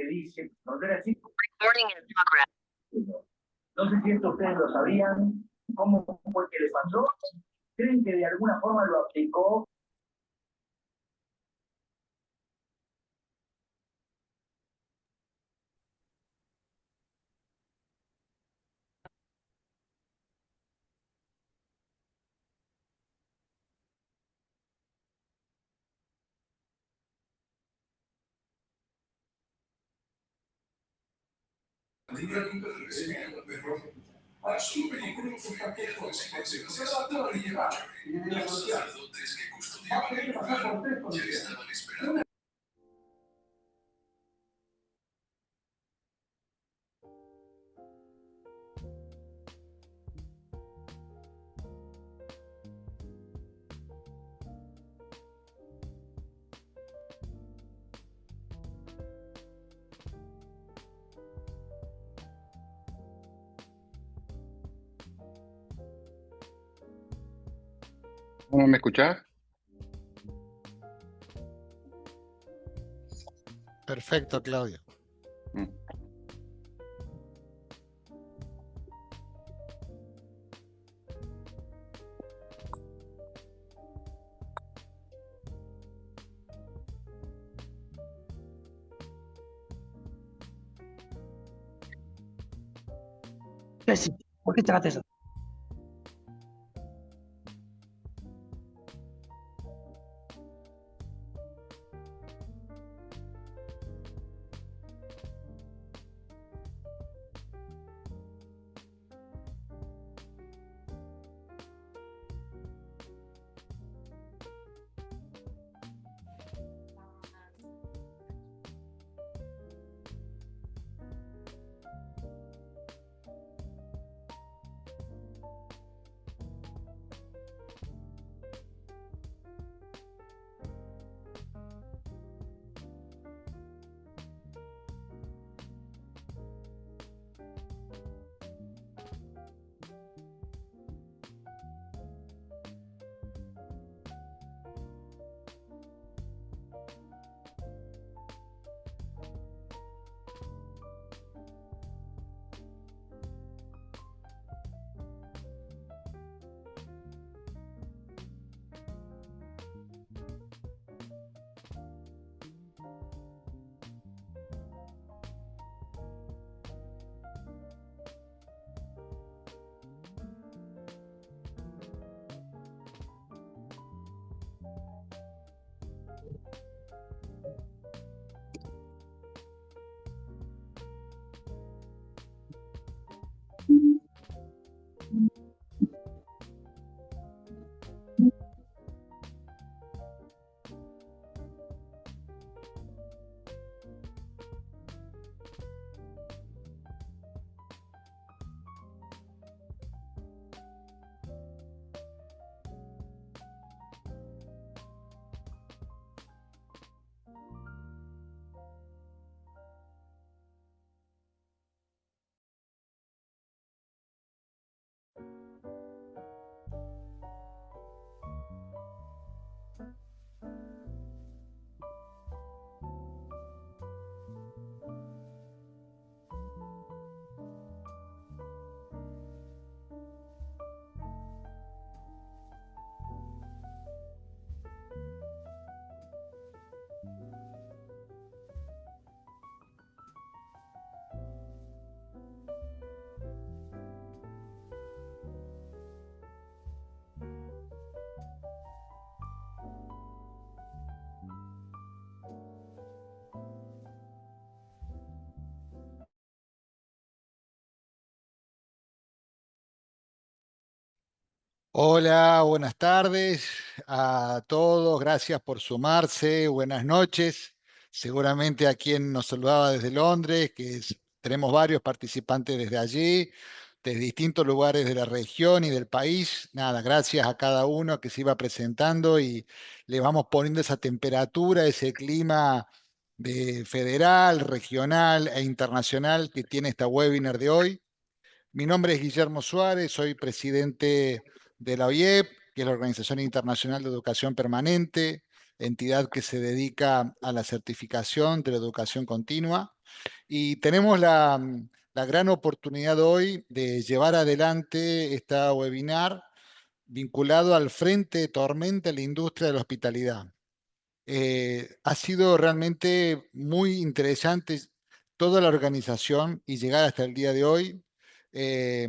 dice, cuando era chico, no sé si esto ustedes lo sabían, cómo fue que le pasó, creen que de alguna forma lo aplicó. Su vehículo fue abierto en circunstancias aparentemente. Los sacerdotes que custodiaban el lugar ya estaban esperando. ¿No me escuchás? Perfecto, Claudio. Mm. Sí, ¿por qué tratas eso? Hola, buenas tardes a todos. Gracias por sumarse. Buenas noches. Seguramente a quien nos saludaba desde Londres, tenemos varios participantes desde allí, de distintos lugares de la región y del país. Nada, gracias a cada uno que se iba presentando y le vamos poniendo esa temperatura, ese clima de federal, regional e internacional que tiene esta webinar de hoy. Mi nombre es Guillermo Suárez, soy presidente de la OIEP, que es la Organización Internacional de Educación Permanente, entidad que se dedica a la certificación de la educación continua. Y tenemos la gran oportunidad hoy de llevar adelante esta webinar vinculado al Frente de Tormenta en la industria de la hospitalidad. Ha sido realmente muy interesante toda la organización y llegar hasta el día de hoy. Eh,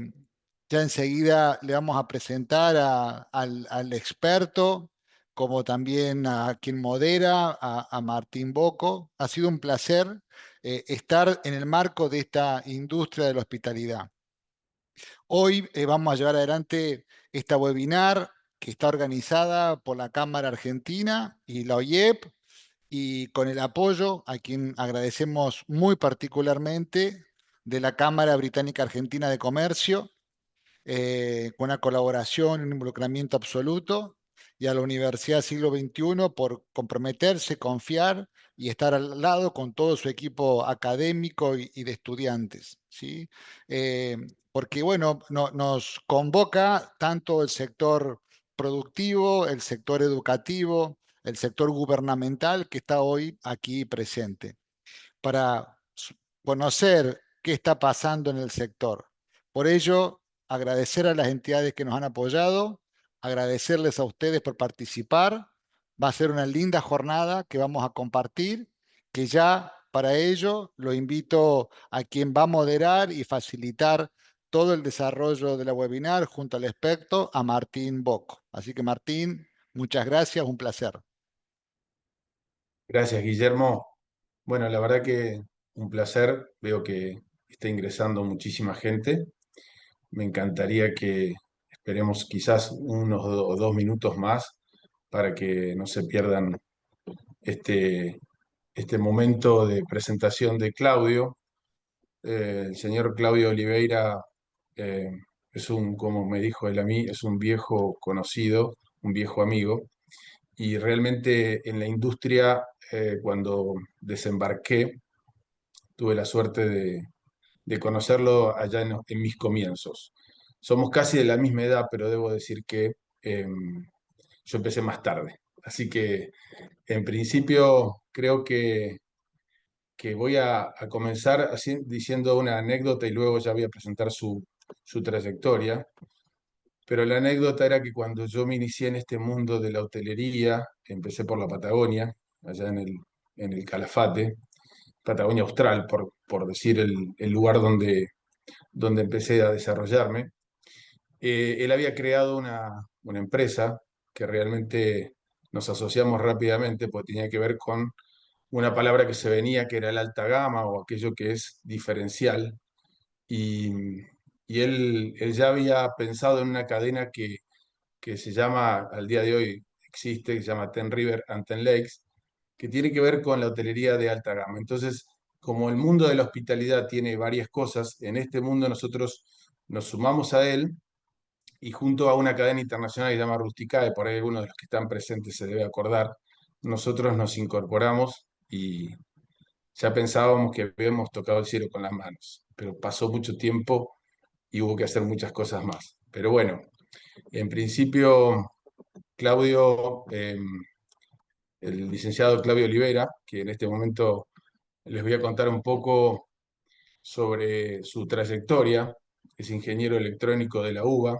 ya enseguida le vamos a presentar al experto, como también a quien modera, a Martín Boco. Ha sido un placer estar en el marco de esta industria de la hospitalidad. Hoy vamos a llevar adelante esta webinar que está organizada por la Cámara Argentina y la OIEP, y con el apoyo a quien agradecemos muy particularmente de la Cámara Británica Argentina de Comercio, con una colaboración y un involucramiento absoluto, y a la Universidad Siglo XXI por comprometerse, confiar y estar al lado con todo su equipo académico y de estudiantes, ¿sí? Eh, Porque, bueno, nos convoca tanto el sector productivo, el sector educativo, el sector gubernamental que está hoy aquí presente para conocer qué está pasando en el sector. Por ello, agradecer a las entidades que nos han apoyado, agradecerles a ustedes por participar. Va a ser una linda jornada que vamos a compartir, que ya para ello lo invito a quien va a moderar y facilitar todo el desarrollo de la webinar junto al experto, a Martín Boco. Así que Martín, muchas gracias, un placer. Gracias, Guillermo. Bueno, la verdad que un placer. Veo que está ingresando muchísima gente. Me encantaría que esperemos quizás unos o 2 minutos más para que no se pierdan este, este momento de presentación de Claudio. El señor Claudio Oliveira eh, es como me dijo él a mí, es un viejo conocido, un viejo amigo, y realmente en la industria, cuando desembarqué, tuve la suerte de conocerlo allá en mis comienzos. Somos casi de la misma edad, pero debo decir que yo empecé más tarde. Así que en principio creo que voy a comenzar diciendo una anécdota y luego ya voy a presentar su trayectoria. Pero la anécdota era que cuando yo me inicié en este mundo de la hotelería, empecé por la Patagonia, allá en el Calafate, Patagonia Austral, por decir el lugar donde empecé a desarrollarme. Él había creado una empresa que realmente nos asociamos rápidamente porque tenía que ver con una palabra que se venía, que era el alta gama o aquello que es diferencial. Y, y él ya había pensado en una cadena que se llama, al día de hoy existe, que se llama Ten River and Ten Lakes, que tiene que ver con la hotelería de alta gama. Entonces, como el mundo de la hospitalidad tiene varias cosas, en este mundo nosotros nos sumamos a él y junto a una cadena internacional que se llama Rusticae, por ahí algunos de los que están presentes se debe acordar, nosotros nos incorporamos y ya pensábamos que habíamos tocado el cielo con las manos, pero pasó mucho tiempo y hubo que hacer muchas cosas más. Pero bueno, en principio, Claudio, el licenciado Claudio Olivera, que en este momento les voy a contar un poco sobre su trayectoria. Es ingeniero electrónico de la UBA,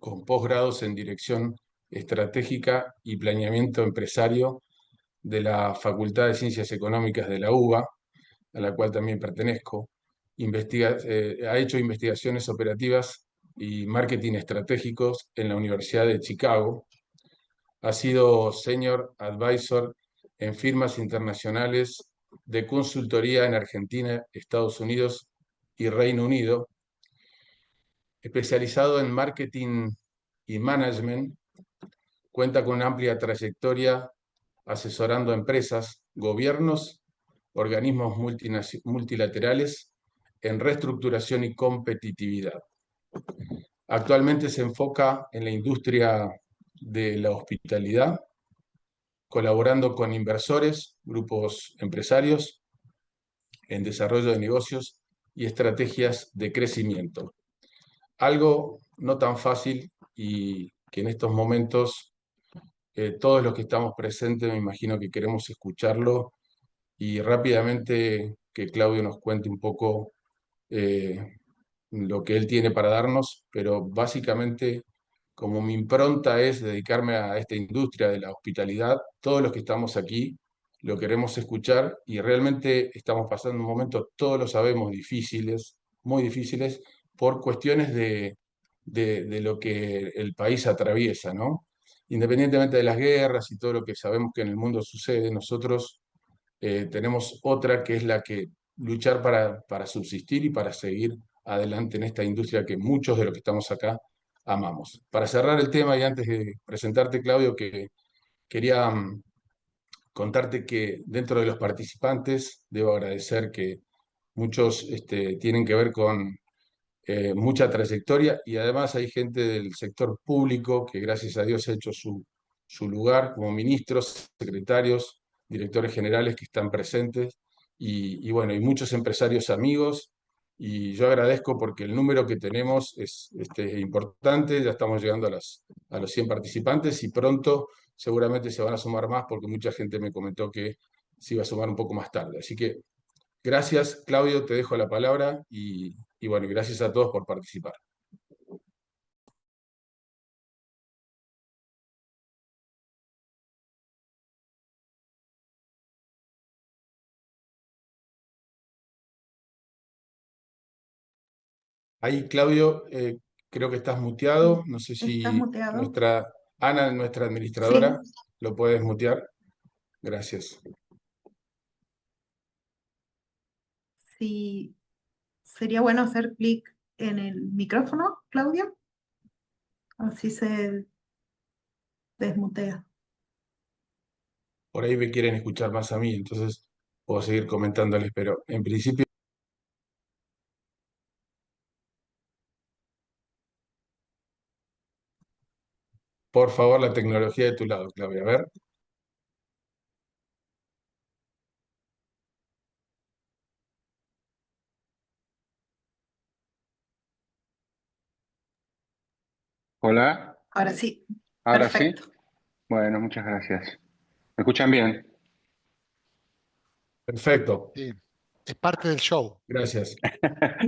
con posgrados en dirección estratégica y planeamiento empresario de la Facultad de Ciencias Económicas de la UBA, a la cual también pertenezco. Ha hecho investigaciones operativas y marketing estratégicos en la Universidad de Chicago. Ha sido Senior Advisor en firmas internacionales de consultoría en Argentina, Estados Unidos y Reino Unido, especializado en marketing y management. Cuenta con una amplia trayectoria asesorando a empresas, gobiernos, organismos multilaterales en reestructuración y competitividad. Actualmente se enfoca en la industria de la hospitalidad, colaborando con inversores, grupos empresarios, en desarrollo de negocios y estrategias de crecimiento. Algo no tan fácil y que en estos momentos todos los que estamos presentes me imagino que queremos escucharlo y rápidamente que Claudio nos cuente un poco lo que él tiene para darnos, pero básicamente, como mi impronta es dedicarme a esta industria de la hospitalidad, todos los que estamos aquí lo queremos escuchar y realmente estamos pasando un momento, todos lo sabemos, difíciles, muy difíciles, por cuestiones de lo que el país atraviesa, ¿no? Independientemente de las guerras y todo lo que sabemos que en el mundo sucede, nosotros tenemos otra que es la que luchar para subsistir y para seguir adelante en esta industria que muchos de los que estamos acá amamos. Para cerrar el tema y antes de presentarte, Claudio, que quería contarte que dentro de los participantes debo agradecer que muchos tienen que ver con mucha trayectoria y además hay gente del sector público que gracias a Dios ha hecho su lugar como ministros, secretarios, directores generales que están presentes y bueno, hay muchos empresarios amigos y yo agradezco porque el número que tenemos es importante, ya estamos llegando a los 100 participantes y pronto seguramente se van a sumar más porque mucha gente me comentó que se iba a sumar un poco más tarde. Así que gracias, Claudio, te dejo la palabra y bueno, gracias a todos por participar. Ahí, Claudio, creo que estás muteado. No sé ¿Estás si muteado? nuestra Ana, nuestra Sí. administradora, lo puedes mutear. Gracias. Sí. Sería bueno hacer clic en el micrófono, Claudia. Así se desmutea. Por ahí me quieren escuchar más a mí, entonces puedo seguir comentándoles, pero en principio, por favor, la tecnología de tu lado, Claudia. A ver. Hola, Ahora sí. ahora sí. Perfecto. Bueno, muchas gracias. ¿Me escuchan bien? Perfecto. Sí, es parte del show. Gracias.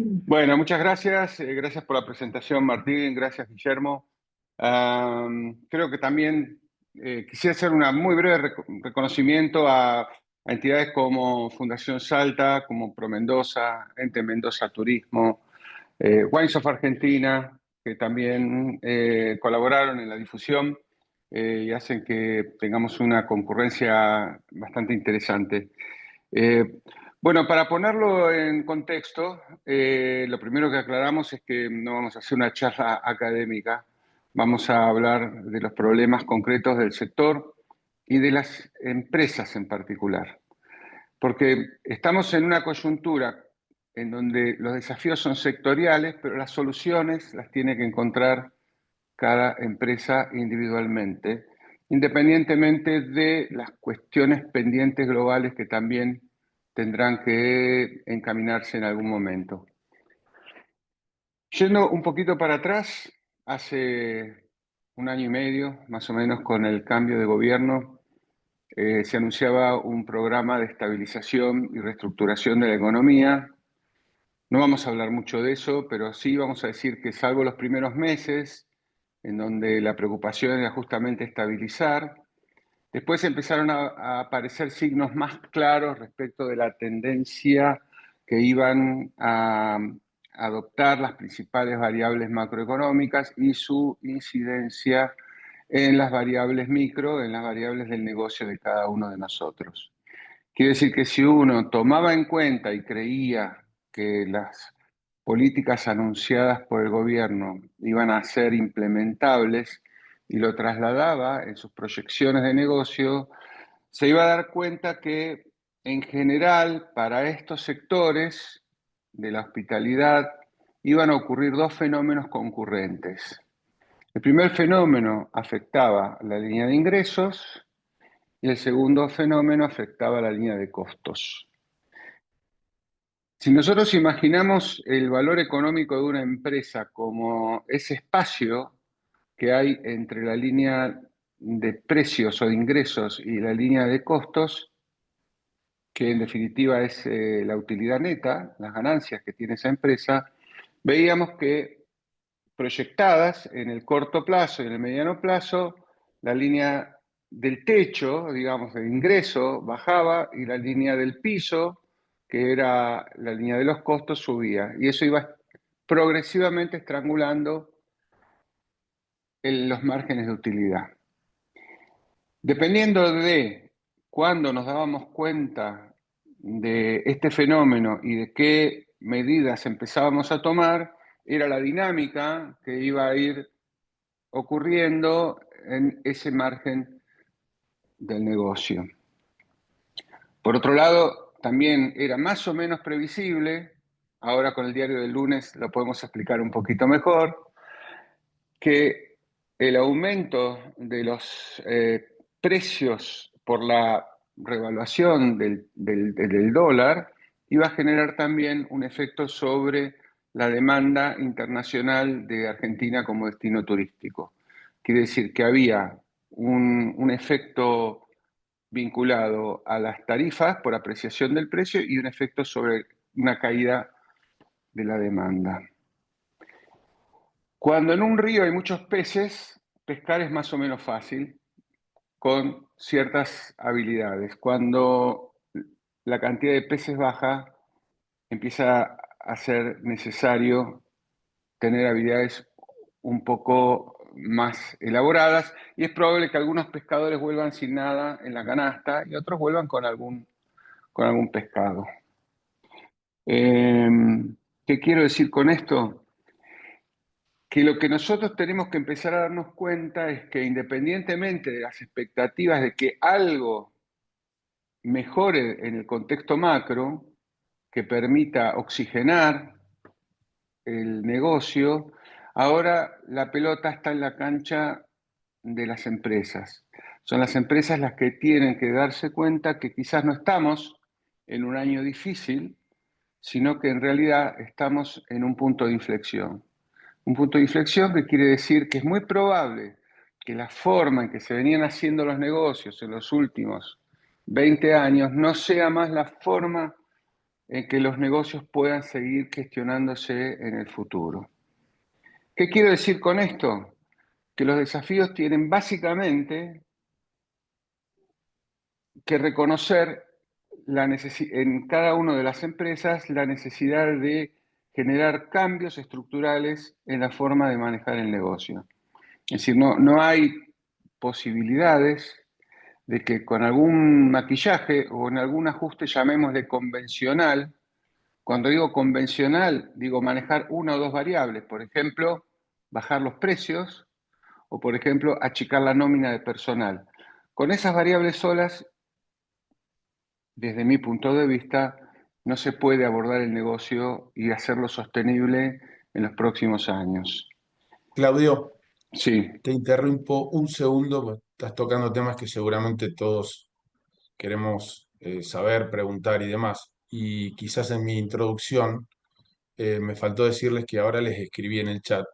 Bueno, muchas gracias. Gracias por la presentación, Martín. Gracias, Guillermo. Creo que también quisiera hacer un muy breve reconocimiento a entidades como Fundación Salta, como Pro Mendoza, Ente Mendoza Turismo, Wines of Argentina, que también colaboraron en la difusión y hacen que tengamos una concurrencia bastante interesante. Bueno, para ponerlo en contexto, lo primero que aclaramos es que no vamos a hacer una charla académica, vamos a hablar de los problemas concretos del sector y de las empresas en particular, porque estamos en una coyuntura en donde los desafíos son sectoriales, pero las soluciones las tiene que encontrar cada empresa individualmente, independientemente de las cuestiones pendientes globales que también tendrán que encaminarse en algún momento. Yendo un poquito para atrás, hace un año y medio, más o menos, con el cambio de gobierno, se anunciaba un programa de estabilización y reestructuración de la economía. No vamos a hablar mucho de eso, pero sí vamos a decir que salvo los primeros meses, en donde la preocupación era justamente estabilizar, después empezaron a aparecer signos más claros respecto de la tendencia que iban a adoptar las principales variables macroeconómicas y su incidencia en las variables micro, en las variables del negocio de cada uno de nosotros. Quiere decir que si uno tomaba en cuenta y creía que las políticas anunciadas por el gobierno iban a ser implementables y lo trasladaba en sus proyecciones de negocio, se iba a dar cuenta que en general para estos sectores de la hospitalidad iban a ocurrir dos fenómenos concurrentes. El primer fenómeno afectaba la línea de ingresos y el segundo fenómeno afectaba la línea de costos. Si nosotros imaginamos el valor económico de una empresa como ese espacio que hay entre la línea de precios o de ingresos y la línea de costos, que en definitiva es la utilidad neta, las ganancias que tiene esa empresa, veíamos que proyectadas en el corto plazo y en el mediano plazo, la línea del techo, digamos, de ingreso bajaba y la línea del piso, que era la línea de los costos, subía. Y eso iba progresivamente estrangulando los márgenes de utilidad. Dependiendo de cuándo nos dábamos cuenta de este fenómeno y de qué medidas empezábamos a tomar, era la dinámica que iba a ir ocurriendo en ese margen del negocio. Por otro lado, también era más o menos previsible, ahora con el diario del lunes lo podemos explicar un poquito mejor, que el aumento de los precios por la revaluación del dólar iba a generar también un efecto sobre la demanda internacional de Argentina como destino turístico. Quiere decir que había un efecto vinculado a las tarifas por apreciación del precio y un efecto sobre una caída de la demanda. Cuando en un río hay muchos peces, pescar es más o menos fácil con ciertas habilidades. Cuando la cantidad de peces baja, empieza a ser necesario tener habilidades un poco más elaboradas y es probable que algunos pescadores vuelvan sin nada en la canasta y otros vuelvan con algún pescado. ¿Qué quiero decir con esto? Que lo que nosotros tenemos que empezar a darnos cuenta es que independientemente de las expectativas de que algo mejore en el contexto macro, que permita oxigenar el negocio, ahora la pelota está en la cancha de las empresas. Son las empresas las que tienen que darse cuenta que quizás no estamos en un año difícil, sino que en realidad estamos en un punto de inflexión. Un punto de inflexión que quiere decir que es muy probable que la forma en que se venían haciendo los negocios en los últimos 20 años no sea más la forma en que los negocios puedan seguir gestionándose en el futuro. ¿Qué quiero decir con esto? Que los desafíos tienen básicamente que reconocer en cada una de las empresas la necesidad de generar cambios estructurales en la forma de manejar el negocio. Es decir, no hay posibilidades de que con algún maquillaje o en algún ajuste, llamémosle convencional, cuando digo convencional, digo manejar una o dos variables, por ejemplo, bajar los precios o, por ejemplo, achicar la nómina de personal. Con esas variables solas, desde mi punto de vista, no se puede abordar el negocio y hacerlo sostenible en los próximos años. Claudio, Sí. te interrumpo un segundo, porque estás tocando temas que seguramente todos queremos saber, preguntar y demás. Y quizás en mi introducción me faltó decirles que ahora les escribí en el chat,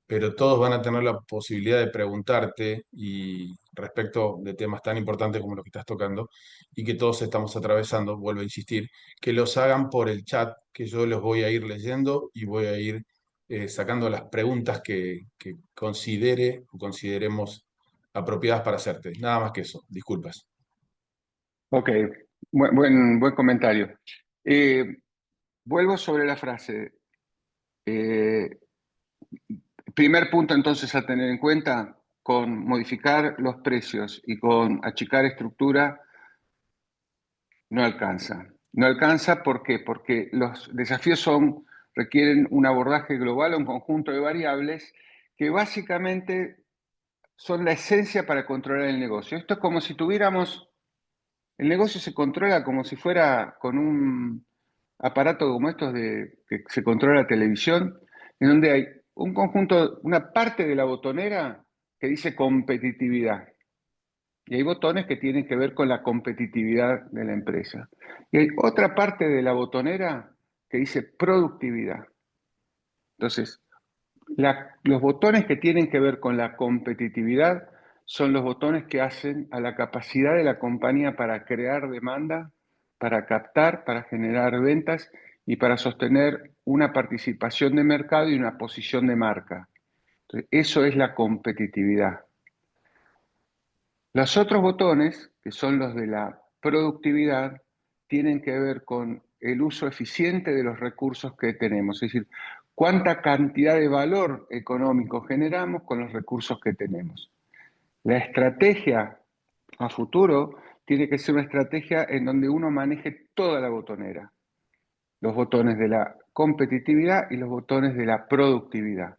pero todos van a tener la posibilidad de preguntarte y respecto de temas tan importantes como los que estás tocando y que todos estamos atravesando, vuelvo a insistir, que los hagan por el chat, que yo los voy a ir leyendo y voy a ir sacando las preguntas que considere o consideremos apropiadas para hacerte. Nada más que eso, disculpas. Ok, buen comentario. Vuelvo sobre la frase. Primer punto entonces a tener en cuenta, con modificar los precios y con achicar estructura, no alcanza. No alcanza, ¿por qué? Porque los desafíos requieren un abordaje global, un conjunto de variables que básicamente son la esencia para controlar el negocio. Esto es como si tuviéramos, el negocio se controla como si fuera con un aparato como estos que se controla la televisión, en donde hay un conjunto, una parte de la botonera que dice competitividad. Y hay botones que tienen que ver con la competitividad de la empresa. Y hay otra parte de la botonera que dice productividad. Entonces, los botones que tienen que ver con la competitividad son los botones que hacen a la capacidad de la compañía para crear demanda, para captar, para generar ventas y para sostener una participación de mercado y una posición de marca. Entonces, eso es la competitividad. Los otros botones, que son los de la productividad, tienen que ver con el uso eficiente de los recursos que tenemos, es decir, cuánta cantidad de valor económico generamos con los recursos que tenemos. La estrategia a futuro tiene que ser una estrategia en donde uno maneje toda la botonera, los botones de la competitividad y los botones de la productividad.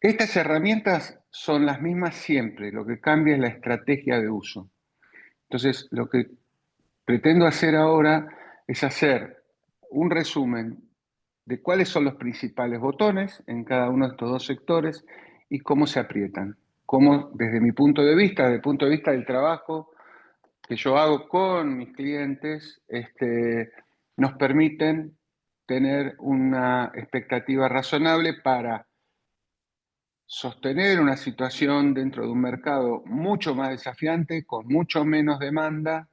Estas herramientas son las mismas siempre, lo que cambia es la estrategia de uso. Entonces, lo que pretendo hacer ahora es hacer un resumen de cuáles son los principales botones en cada uno de estos dos sectores y cómo se aprietan. Cómo, desde mi punto de vista, desde el punto de vista del trabajo que yo hago con mis clientes, nos permiten tener una expectativa razonable para sostener una situación dentro de un mercado mucho más desafiante, con mucho menos demanda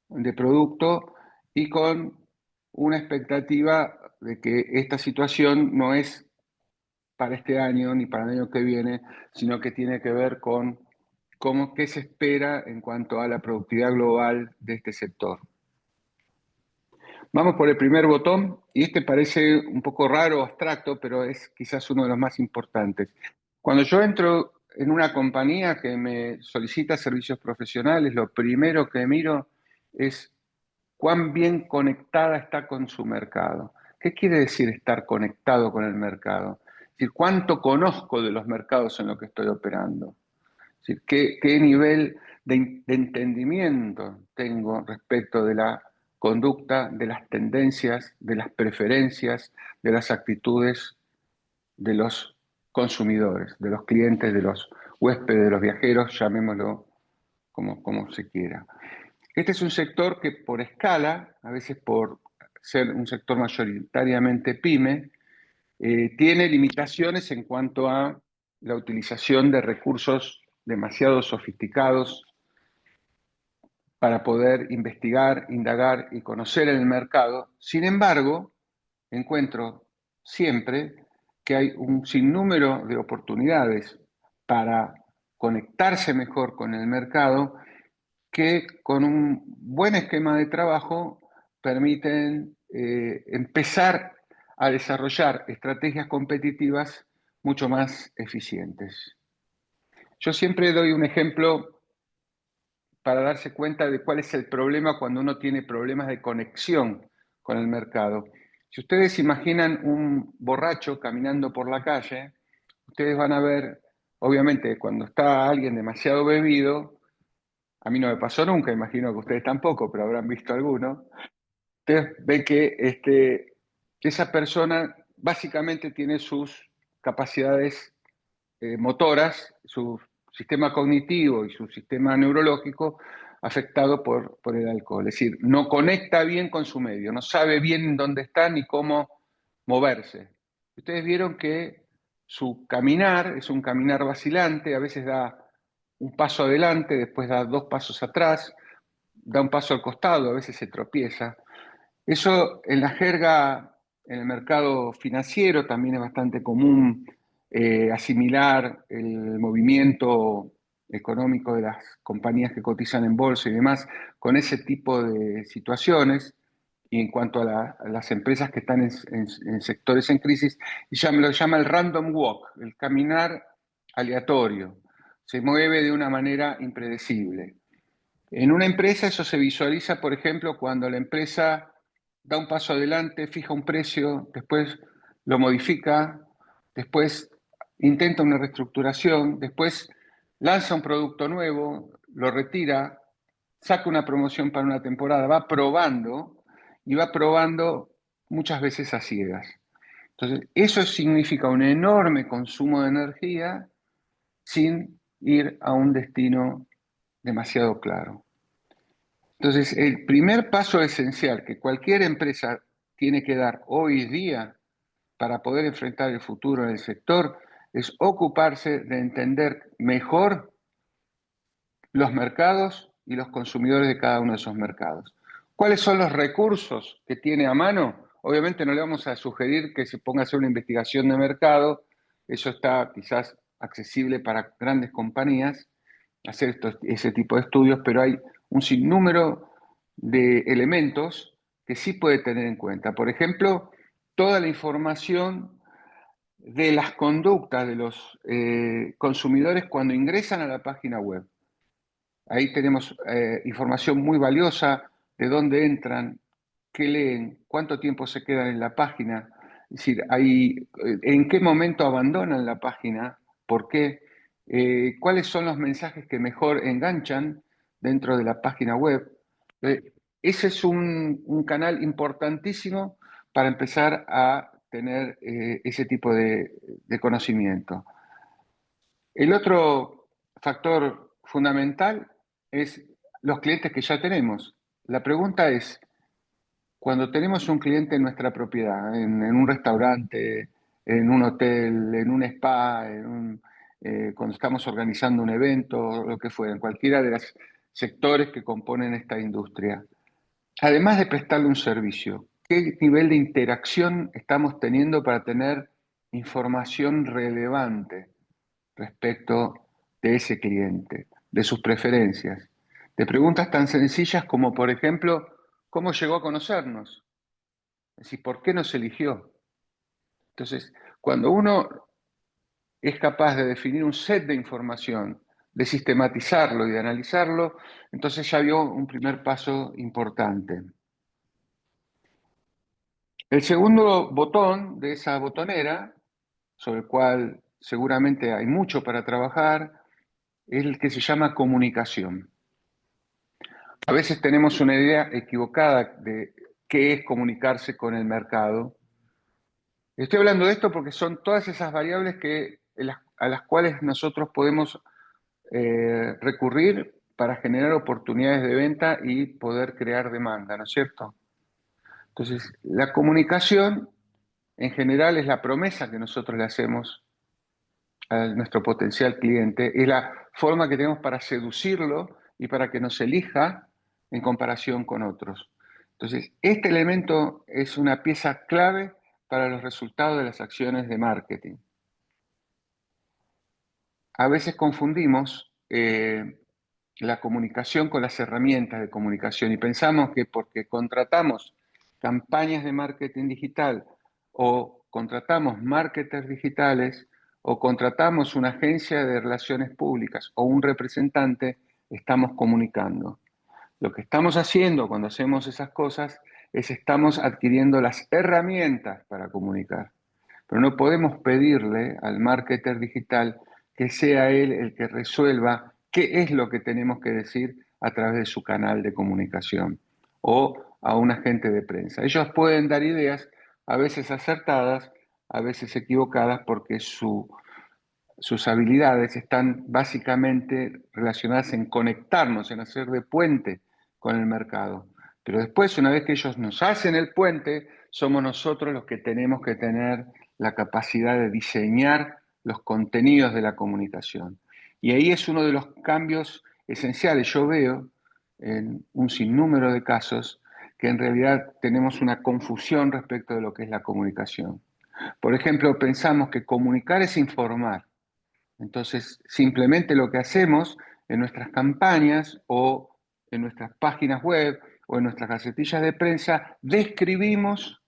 de producto y con una expectativa de que esta situación no es para este año ni para el año que viene, sino que tiene que ver con qué se espera en cuanto a la productividad global de este sector. Vamos por el primer botón, y este parece un poco raro o abstracto, pero es quizás uno de los más importantes. Cuando yo entro en una compañía que me solicita servicios profesionales, lo primero que miro es cuán bien conectada está con su mercado. ¿Qué quiere decir estar conectado con el mercado? Es decir, ¿cuánto conozco de los mercados en los que estoy operando? Es decir, ¿qué nivel de entendimiento tengo respecto de la conducta, de las tendencias, de las preferencias, de las actitudes de los consumidores, de los clientes, de los huéspedes, de los viajeros, llamémoslo como se quiera? Este es un sector que por escala, a veces por ser un sector mayoritariamente pyme, tiene limitaciones en cuanto a la utilización de recursos demasiado sofisticados para poder investigar, indagar y conocer el mercado. Sin embargo, encuentro siempre que hay un sinnúmero de oportunidades para conectarse mejor con el mercado que con un buen esquema de trabajo permiten empezar a desarrollar estrategias competitivas mucho más eficientes. Yo siempre doy un ejemplo para darse cuenta de cuál es el problema cuando uno tiene problemas de conexión con el mercado. Si ustedes imaginan un borracho caminando por la calle, ustedes van a ver, obviamente, cuando está alguien demasiado bebido, a mí no me pasó nunca, imagino que ustedes tampoco, pero habrán visto alguno, ustedes ven que esa persona básicamente tiene sus capacidades motoras, su sistema cognitivo y su sistema neurológico afectado por el alcohol. Es decir, no conecta bien con su medio, no sabe bien dónde está ni cómo moverse. Ustedes vieron que su caminar es un caminar vacilante, a veces da un paso adelante, después da 2 pasos atrás, da un paso al costado, a veces se tropieza. Eso en la jerga, en el mercado financiero también es bastante común asimilar el movimiento económico de las compañías que cotizan en bolsa y demás con ese tipo de situaciones. Y en cuanto a las empresas que están en sectores en crisis, lo llama el random walk, el caminar aleatorio. Se mueve de una manera impredecible. En una empresa eso se visualiza, por ejemplo, cuando la empresa da un paso adelante, fija un precio, después lo modifica, después intenta una reestructuración, después lanza un producto nuevo, lo retira, saca una promoción para una temporada, va probando y va probando muchas veces a ciegas. Entonces, eso significa un enorme consumo de energía sin ir a un destino demasiado claro. Entonces, el primer paso esencial que cualquier empresa tiene que dar hoy día para poder enfrentar el futuro en el sector es ocuparse de entender mejor los mercados y los consumidores de cada uno de esos mercados. ¿Cuáles son los recursos que tiene a mano? Obviamente no le vamos a sugerir que se ponga a hacer una investigación de mercado, eso está quizás accesible para grandes compañías, hacer ese tipo de estudios, pero hay un sinnúmero de elementos que sí puede tener en cuenta. Por ejemplo, toda la información de las conductas de los consumidores cuando ingresan a la página web. Ahí tenemos información muy valiosa de dónde entran, qué leen, cuánto tiempo se quedan en la página, es decir, en qué momento abandonan la página, por qué, cuáles son los mensajes que mejor enganchan dentro de la página web. Ese es un canal importantísimo para empezar a tener ese tipo de conocimiento. El otro factor fundamental es los clientes que ya tenemos. La pregunta es, cuando tenemos un cliente en nuestra propiedad, en un restaurante, en un hotel, en un spa, cuando estamos organizando un evento, lo que fuera, en cualquiera de los sectores que componen esta industria, además de prestarle un servicio, ¿qué nivel de interacción estamos teniendo para tener información relevante respecto de ese cliente, de sus preferencias, de preguntas tan sencillas como, por ejemplo, ¿cómo llegó a conocernos? Es decir, ¿por qué nos eligió? Entonces, cuando uno es capaz de definir un set de información, de sistematizarlo y de analizarlo, entonces ya vio un primer paso importante. El segundo botón de esa botonera, sobre el cual seguramente hay mucho para trabajar, es el que se llama comunicación. A veces tenemos una idea equivocada de qué es comunicarse con el mercado. Estoy hablando de esto porque son todas esas variables a las cuales nosotros podemos recurrir para generar oportunidades de venta y poder crear demanda, ¿no es cierto? Entonces, la comunicación en general es la promesa que nosotros le hacemos a nuestro potencial cliente, es la forma que tenemos para seducirlo y para que nos elija en comparación con otros. Entonces, este elemento es una pieza clave para los resultados de las acciones de marketing. A veces confundimos la comunicación con las herramientas de comunicación y pensamos que porque contratamos campañas de marketing digital o contratamos marketers digitales o contratamos una agencia de relaciones públicas o un representante, estamos comunicando. Lo que estamos haciendo cuando hacemos esas cosas es estamos adquiriendo las herramientas para comunicar. Pero no podemos pedirle al marketer digital que sea él el que resuelva qué es lo que tenemos que decir a través de su canal de comunicación o a un agente de prensa. Ellos pueden dar ideas, a veces acertadas, a veces equivocadas, porque sus habilidades están básicamente relacionadas en conectarnos, en hacer de puente con el mercado. Pero después, una vez que ellos nos hacen el puente, somos nosotros los que tenemos que tener la capacidad de diseñar los contenidos de la comunicación. Y ahí es uno de los cambios esenciales. Yo veo en un sinnúmero de casos que en realidad tenemos una confusión respecto de lo que es la comunicación. Por ejemplo, pensamos que comunicar es informar. Entonces, simplemente lo que hacemos en nuestras campañas o en nuestras páginas web o en nuestras gacetillas de prensa, describimos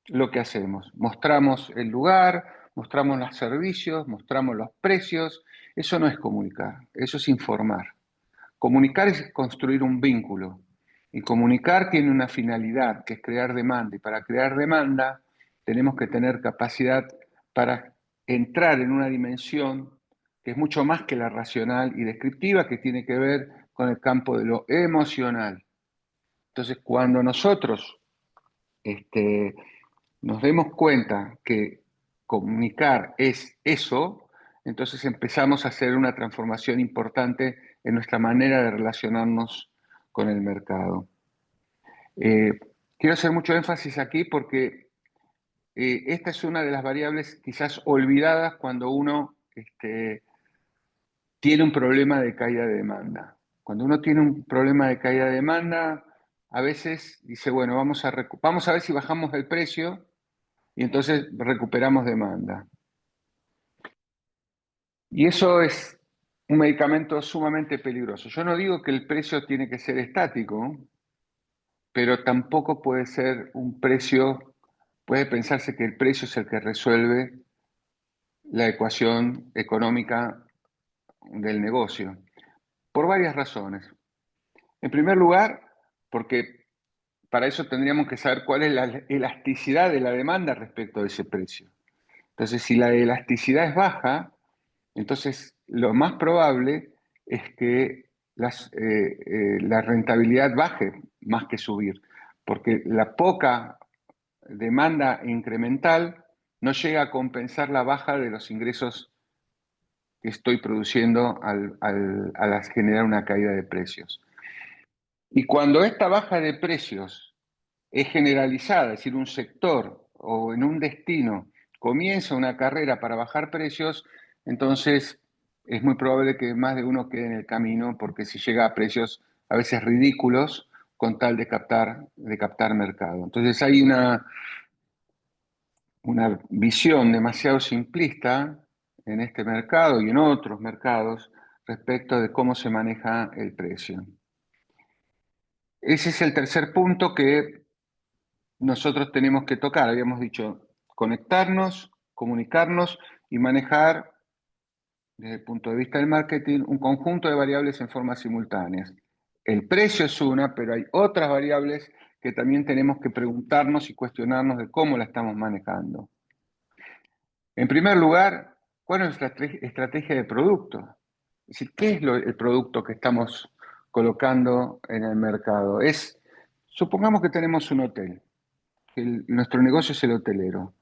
lo que hacemos. Mostramos el lugar, mostramos los servicios, mostramos los precios. Eso no es comunicar, eso es informar. Comunicar es construir un vínculo. Y comunicar tiene una finalidad, que es crear demanda. Y para crear demanda tenemos que tener capacidad para entrar en una dimensión que es mucho más que la racional y descriptiva, que tiene que ver con el campo de lo emocional. Entonces, cuando nosotros nos demos cuenta que comunicar es eso, entonces empezamos a hacer una transformación importante en nuestra manera de relacionarnos con el mercado. Quiero hacer mucho énfasis aquí porque esta es una de las variables quizás olvidadas cuando uno tiene un problema de caída de demanda. Cuando uno tiene un problema de caída de demanda, a veces dice, bueno, vamos a ver si bajamos el precio y entonces recuperamos demanda. Y eso es un medicamento sumamente peligroso. Yo no digo que el precio tiene que ser estático, pero tampoco puede ser un precio, puede pensarse que el precio es el que resuelve la ecuación económica del negocio, por varias razones. En primer lugar, porque para eso tendríamos que saber cuál es la elasticidad de la demanda respecto de ese precio. Entonces, si la elasticidad es baja, entonces lo más probable es que la rentabilidad baje más que subir, porque la poca demanda incremental no llega a compensar la baja de los ingresos que estoy produciendo al generar una caída de precios. Y cuando esta baja de precios es generalizada, es decir, un sector o en un destino comienza una carrera para bajar precios, entonces es muy probable que más de uno quede en el camino, porque si llega a precios a veces ridículos con tal de captar mercado. Entonces hay una visión demasiado simplista en este mercado y en otros mercados respecto de cómo se maneja el precio. Ese es el tercer punto que nosotros tenemos que tocar. Habíamos dicho conectarnos, comunicarnos y manejar, desde el punto de vista del marketing, un conjunto de variables en forma simultáneas. El precio es una, pero hay otras variables que también tenemos que preguntarnos y cuestionarnos de cómo la estamos manejando. En primer lugar, ¿cuál es nuestra estrategia de producto? Es decir, ¿qué es el producto que estamos colocando en el mercado? Supongamos que tenemos un hotel, que nuestro negocio es el hotelero,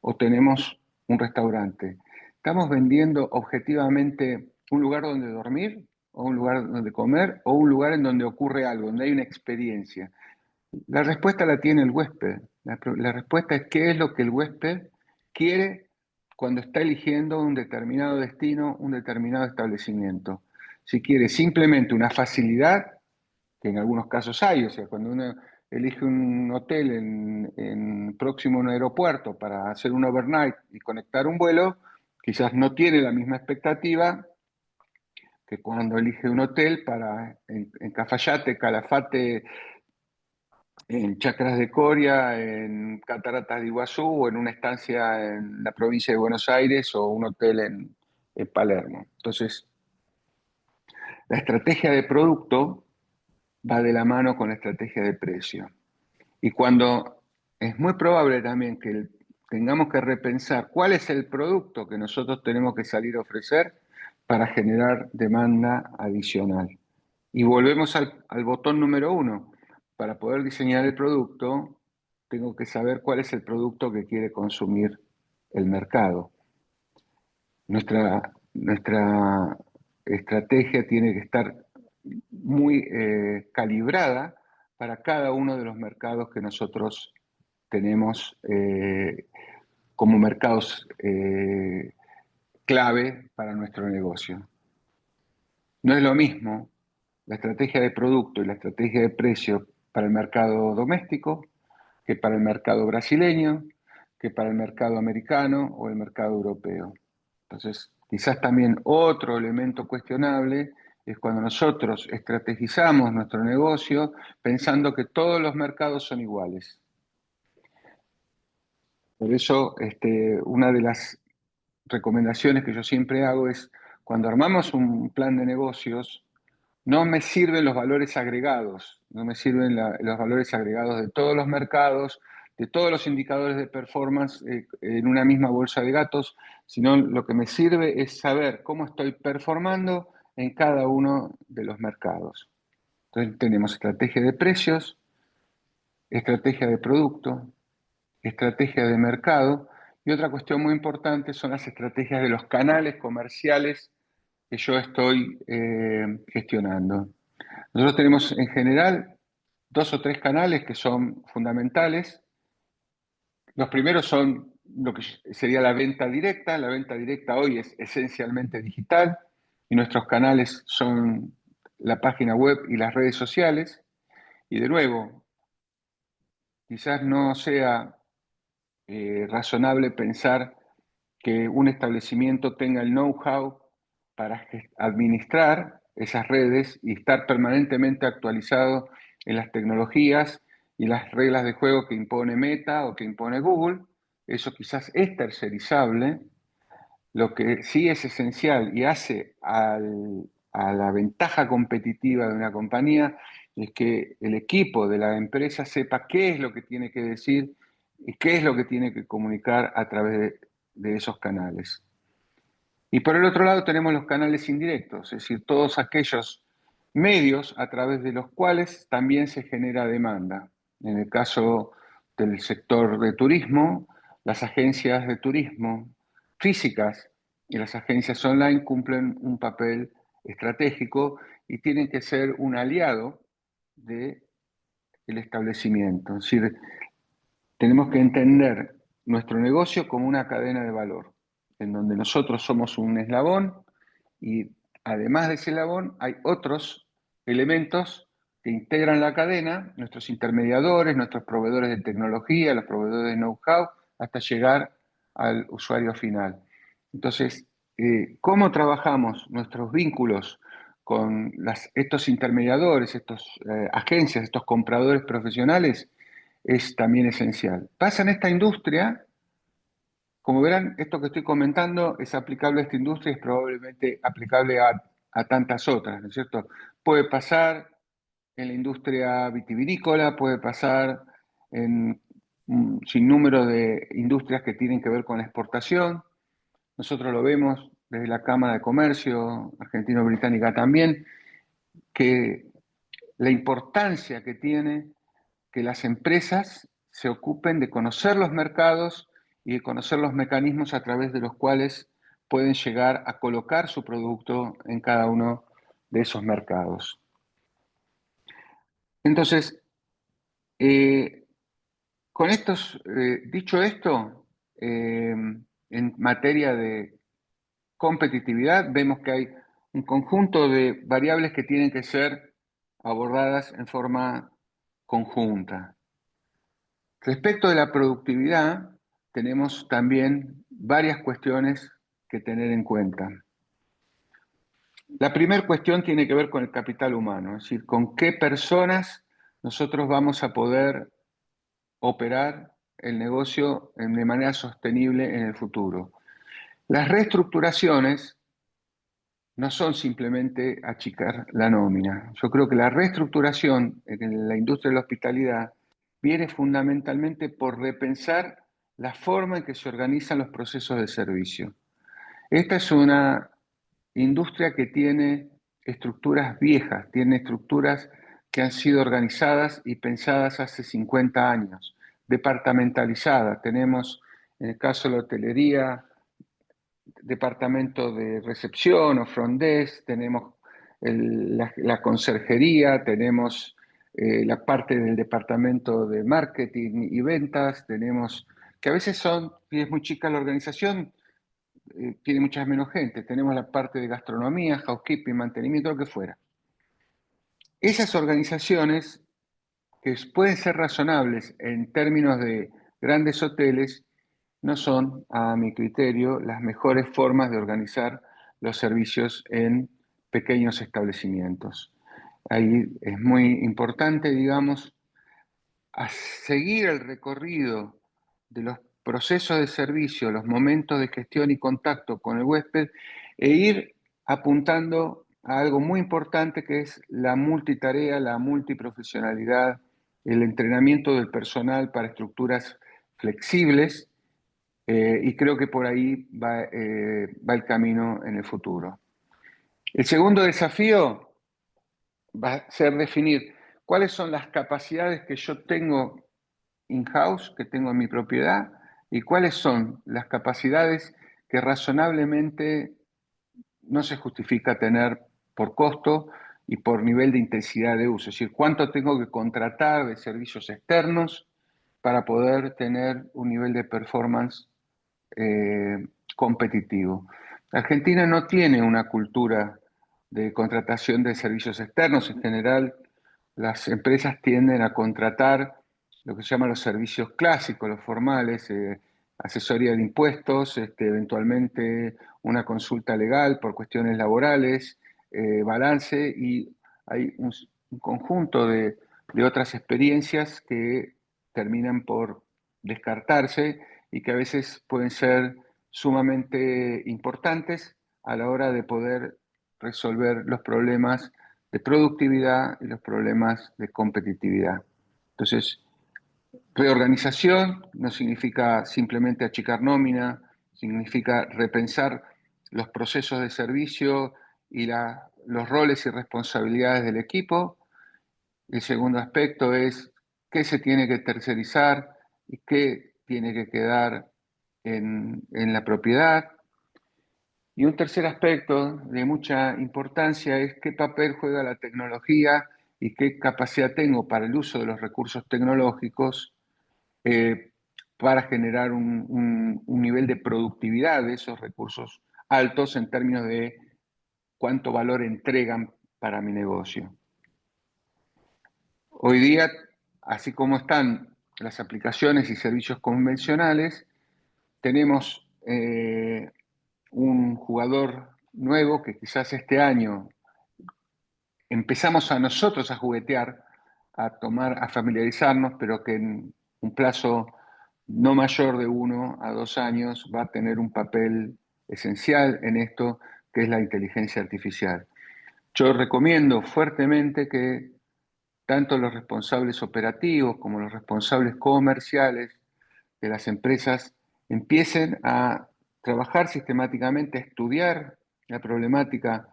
o tenemos un restaurante. ¿Estamos vendiendo objetivamente un lugar donde dormir, o un lugar donde comer, o un lugar en donde ocurre algo, donde hay una experiencia? La respuesta la tiene el huésped. La respuesta es qué es lo que el huésped quiere cuando está eligiendo un determinado destino, un determinado establecimiento. Si quiere simplemente una facilidad, que en algunos casos hay, o sea, cuando uno elige un hotel próximo a un aeropuerto para hacer un overnight y conectar un vuelo, quizás no tiene la misma expectativa que cuando elige un hotel en Cafayate, Calafate, en Chacras de Coria, en Cataratas de Iguazú, o en una estancia en la provincia de Buenos Aires, o un hotel en Palermo. Entonces, la estrategia de producto va de la mano con la estrategia de precio. Y cuando es muy probable también que tengamos que repensar cuál es el producto que nosotros tenemos que salir a ofrecer para generar demanda adicional. Y volvemos al botón número 1. Para poder diseñar el producto, tengo que saber cuál es el producto que quiere consumir el mercado. Nuestra estrategia tiene que estar muy calibrada para cada uno de los mercados que nosotros tenemos como mercados clave para nuestro negocio. No es lo mismo la estrategia de producto y la estrategia de precio para el mercado doméstico que para el mercado brasileño, que para el mercado americano o el mercado europeo. Entonces, quizás también otro elemento cuestionable es cuando nosotros estrategizamos nuestro negocio pensando que todos los mercados son iguales. Por eso, una de las recomendaciones que yo siempre hago es, cuando armamos un plan de negocios, no me sirven los valores agregados, no me sirven los valores agregados de todos los mercados, de todos los indicadores de performance en una misma bolsa de gatos, sino lo que me sirve es saber cómo estoy performando en cada uno de los mercados. Entonces tenemos estrategia de precios, estrategia de producto, estrategia de mercado, y otra cuestión muy importante son las estrategias de los canales comerciales que yo estoy gestionando. Nosotros tenemos en general 2 o 3 canales que son fundamentales. Los primeros son lo que sería la venta directa. La venta directa hoy es esencialmente digital y nuestros canales son la página web y las redes sociales. Y de nuevo, quizás no sea razonable pensar que un establecimiento tenga el know-how para administrar esas redes y estar permanentemente actualizado en las tecnologías y las reglas de juego que impone Meta o que impone Google. Eso quizás es tercerizable. Lo que sí es esencial y hace a la ventaja competitiva de una compañía es que el equipo de la empresa sepa qué es lo que tiene que decir y qué es lo que tiene que comunicar a través de esos canales. Y por el otro lado tenemos los canales indirectos, es decir, todos aquellos medios a través de los cuales también se genera demanda. En el caso del sector de turismo, las agencias de turismo físicas y las agencias online cumplen un papel estratégico y tienen que ser un aliado del establecimiento. Es decir, tenemos que entender nuestro negocio como una cadena de valor, en donde nosotros somos un eslabón y además de ese eslabón hay otros elementos que integran la cadena, nuestros intermediadores, nuestros proveedores de tecnología, los proveedores de know-how, hasta llegar al usuario final. Entonces, ¿cómo trabajamos nuestros vínculos con estos intermediadores, estas agencias, estos compradores profesionales? Es también esencial. Pasa en esta industria, como verán, esto que estoy comentando es aplicable a esta industria y es probablemente aplicable a tantas otras, ¿no es cierto? Puede pasar en la industria vitivinícola, puede pasar en un sinnúmero de industrias que tienen que ver con la exportación. Nosotros lo vemos desde la Cámara de Comercio argentino-británica también, que la importancia que tiene que las empresas se ocupen de conocer los mercados y de conocer los mecanismos a través de los cuales pueden llegar a colocar su producto en cada uno de esos mercados. Entonces, con dicho esto, en materia de competitividad, vemos que hay un conjunto de variables que tienen que ser abordadas en forma conjunta. Respecto de la productividad, tenemos también varias cuestiones que tener en cuenta. La primera cuestión tiene que ver con el capital humano, es decir, con qué personas nosotros vamos a poder operar el negocio de manera sostenible en el futuro. Las reestructuraciones no son simplemente achicar la nómina. Yo creo que la reestructuración en la industria de la hospitalidad viene fundamentalmente por repensar la forma en que se organizan los procesos de servicio. Esta es una industria que tiene estructuras viejas, tiene estructuras que han sido organizadas y pensadas hace 50 años, departamentalizadas. Tenemos, en el caso de la hotelería, departamento de recepción o front desk, tenemos la conserjería, tenemos la parte del departamento de marketing y ventas, tenemos, que a veces si es muy chica la organización, tiene mucha menos gente, tenemos la parte de gastronomía, housekeeping, mantenimiento, lo que fuera. Esas organizaciones que pueden ser razonables en términos de grandes hoteles, no son, a mi criterio, las mejores formas de organizar los servicios en pequeños establecimientos. Ahí es muy importante, digamos, seguir el recorrido de los procesos de servicio, los momentos de gestión y contacto con el huésped e ir apuntando a algo muy importante que es la multitarea, la multiprofesionalidad, el entrenamiento del personal para estructuras flexibles, y creo que por ahí va el camino en el futuro. El segundo desafío va a ser definir cuáles son las capacidades que yo tengo in-house, que tengo en mi propiedad, y cuáles son las capacidades que razonablemente no se justifica tener por costo y por nivel de intensidad de uso. Es decir, cuánto tengo que contratar de servicios externos para poder tener un nivel de performance competitivo. Argentina no tiene una cultura de contratación de servicios externos. En general, las empresas tienden a contratar lo que se llaman los servicios clásicos, los formales, asesoría de impuestos, eventualmente una consulta legal por cuestiones laborales, balance, y hay un conjunto de otras experiencias que terminan por descartarse y que a veces pueden ser sumamente importantes a la hora de poder resolver los problemas de productividad y los problemas de competitividad. Entonces, reorganización no significa simplemente achicar nómina, significa repensar los procesos de servicio y los roles y responsabilidades del equipo. El segundo aspecto es qué se tiene que tercerizar y qué tiene que quedar en la propiedad. Y un tercer aspecto de mucha importancia es qué papel juega la tecnología y qué capacidad tengo para el uso de los recursos tecnológicos para generar un nivel de productividad de esos recursos altos en términos de cuánto valor entregan para mi negocio. Hoy día, así como están las aplicaciones y servicios convencionales, tenemos un jugador nuevo que quizás este año empezamos a nosotros a juguetear, a familiarizarnos, pero que en un plazo no mayor de 1 a 2 años va a tener un papel esencial en esto, que es la inteligencia artificial. Yo recomiendo fuertemente que tanto los responsables operativos como los responsables comerciales de las empresas empiecen a trabajar sistemáticamente, a estudiar la problemática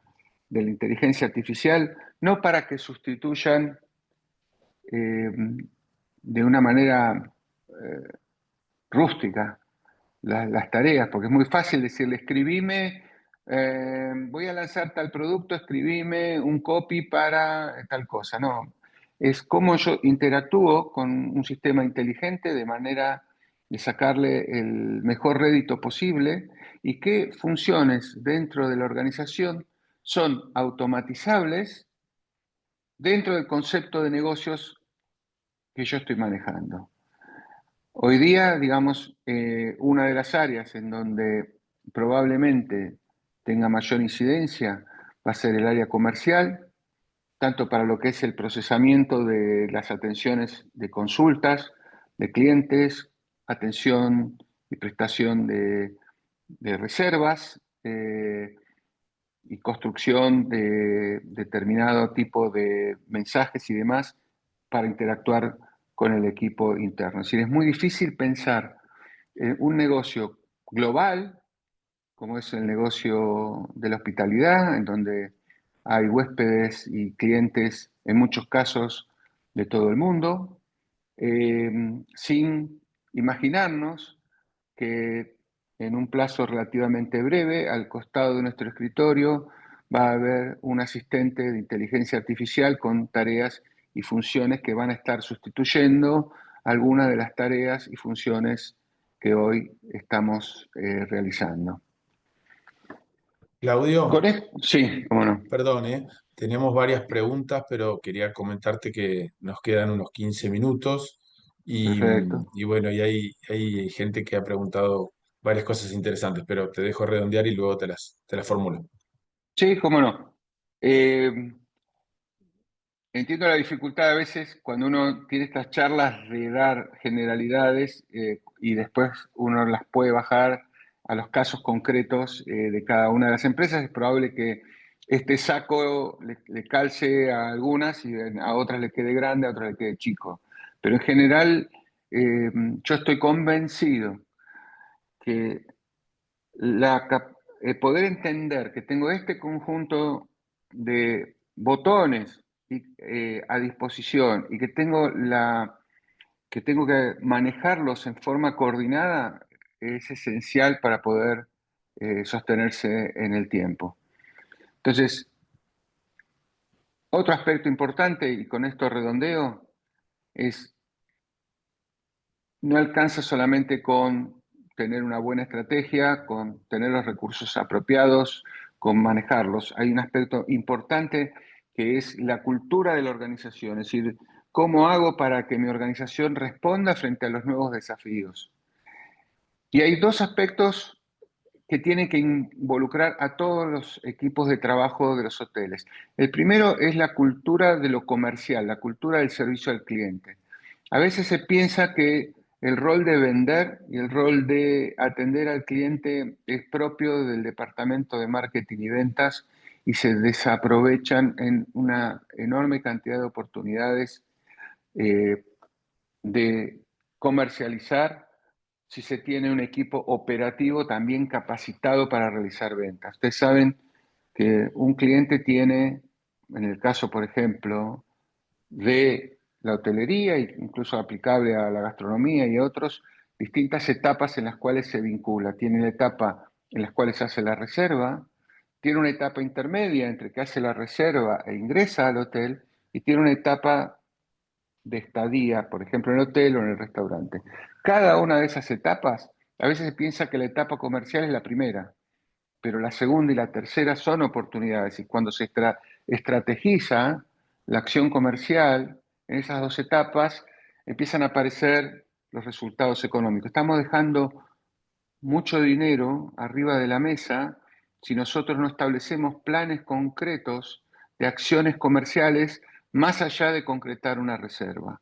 de la inteligencia artificial, no para que sustituyan de una manera rústica las tareas, porque es muy fácil decirle, escribime, voy a lanzar tal producto, escribime un copy para tal cosa. No, es cómo yo interactúo con un sistema inteligente de manera de sacarle el mejor rédito posible y qué funciones dentro de la organización son automatizables dentro del concepto de negocios que yo estoy manejando. Hoy día, digamos, una de las áreas en donde probablemente tenga mayor incidencia va a ser el área comercial, tanto para lo que es el procesamiento de las atenciones de consultas, de clientes, atención y prestación de reservas y construcción de determinado tipo de mensajes y demás para interactuar con el equipo interno. Es decir, es muy difícil pensar en un negocio global, como es el negocio de la hospitalidad, en donde hay huéspedes y clientes, en muchos casos, de todo el mundo, sin imaginarnos que en un plazo relativamente breve, al costado de nuestro escritorio, va a haber un asistente de inteligencia artificial con tareas y funciones que van a estar sustituyendo algunas de las tareas y funciones que hoy estamos realizando. Claudio, Sí, cómo no. perdón, tenemos varias preguntas, pero quería comentarte que nos quedan unos 15 minutos Perfecto. y bueno, y hay gente que ha preguntado varias cosas interesantes, pero te dejo redondear y luego te las formulo. Sí, cómo no. Entiendo la dificultad a veces cuando uno tiene estas charlas de dar generalidades y después uno las puede bajar a los casos concretos de cada una de las empresas. Es probable que este saco le calce a algunas y a otras le quede grande, a otras le quede chico. Pero en general yo estoy convencido que poder entender que tengo este conjunto de botones a disposición y que tengo que manejarlos en forma coordinada es esencial para poder sostenerse en el tiempo. Entonces, otro aspecto importante, y con esto redondeo, es no alcanza solamente con tener una buena estrategia, con tener los recursos apropiados, con manejarlos. Hay un aspecto importante que es la cultura de la organización, es decir, cómo hago para que mi organización responda frente a los nuevos desafíos. Y hay dos aspectos que tienen que involucrar a todos los equipos de trabajo de los hoteles. El primero es la cultura de lo comercial, la cultura del servicio al cliente. A veces se piensa que el rol de vender y el rol de atender al cliente es propio del departamento de marketing y ventas y se desaprovechan en una enorme cantidad de oportunidades de comercializar si se tiene un equipo operativo también capacitado para realizar ventas. Ustedes saben que un cliente tiene, en el caso, por ejemplo, de la hotelería, incluso aplicable a la gastronomía y otros, distintas etapas en las cuales se vincula. Tiene la etapa en las cuales hace la reserva, tiene una etapa intermedia entre que hace la reserva e ingresa al hotel, y tiene una etapa de estadía, por ejemplo, en el hotel o en el restaurante. Cada una de esas etapas, a veces se piensa que la etapa comercial es la primera, pero la segunda y la tercera son oportunidades. Y cuando se estrategiza la acción comercial en esas dos etapas, empiezan a aparecer los resultados económicos. Estamos dejando mucho dinero arriba de la mesa si nosotros no establecemos planes concretos de acciones comerciales más allá de concretar una reserva.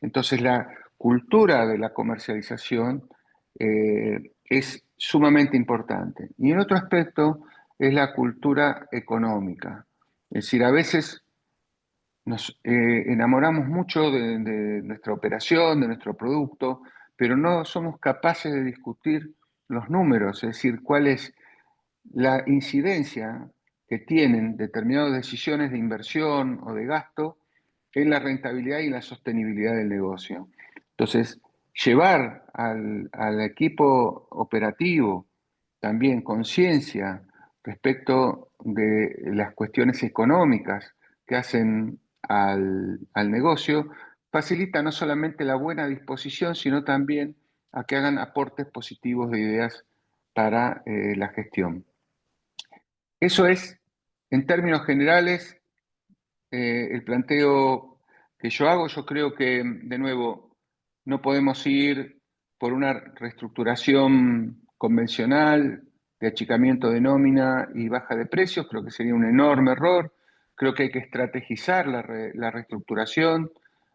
Entonces la cultura de la comercialización es sumamente importante. Y en otro aspecto es la cultura económica. Es decir, a veces nos enamoramos mucho de nuestra operación, de nuestro producto, pero no somos capaces de discutir los números, es decir, cuál es la incidencia que tienen determinadas decisiones de inversión o de gasto en la rentabilidad y la sostenibilidad del negocio. Entonces, llevar al equipo operativo también conciencia respecto de las cuestiones económicas que hacen al negocio, facilita no solamente la buena disposición, sino también a que hagan aportes positivos de ideas para la gestión. Eso es, en términos generales, el planteo que yo hago. Yo creo que, de nuevo, no podemos ir por una reestructuración convencional de achicamiento de nómina y baja de precios. Creo que sería un enorme error. Creo que hay que estrategizar la reestructuración,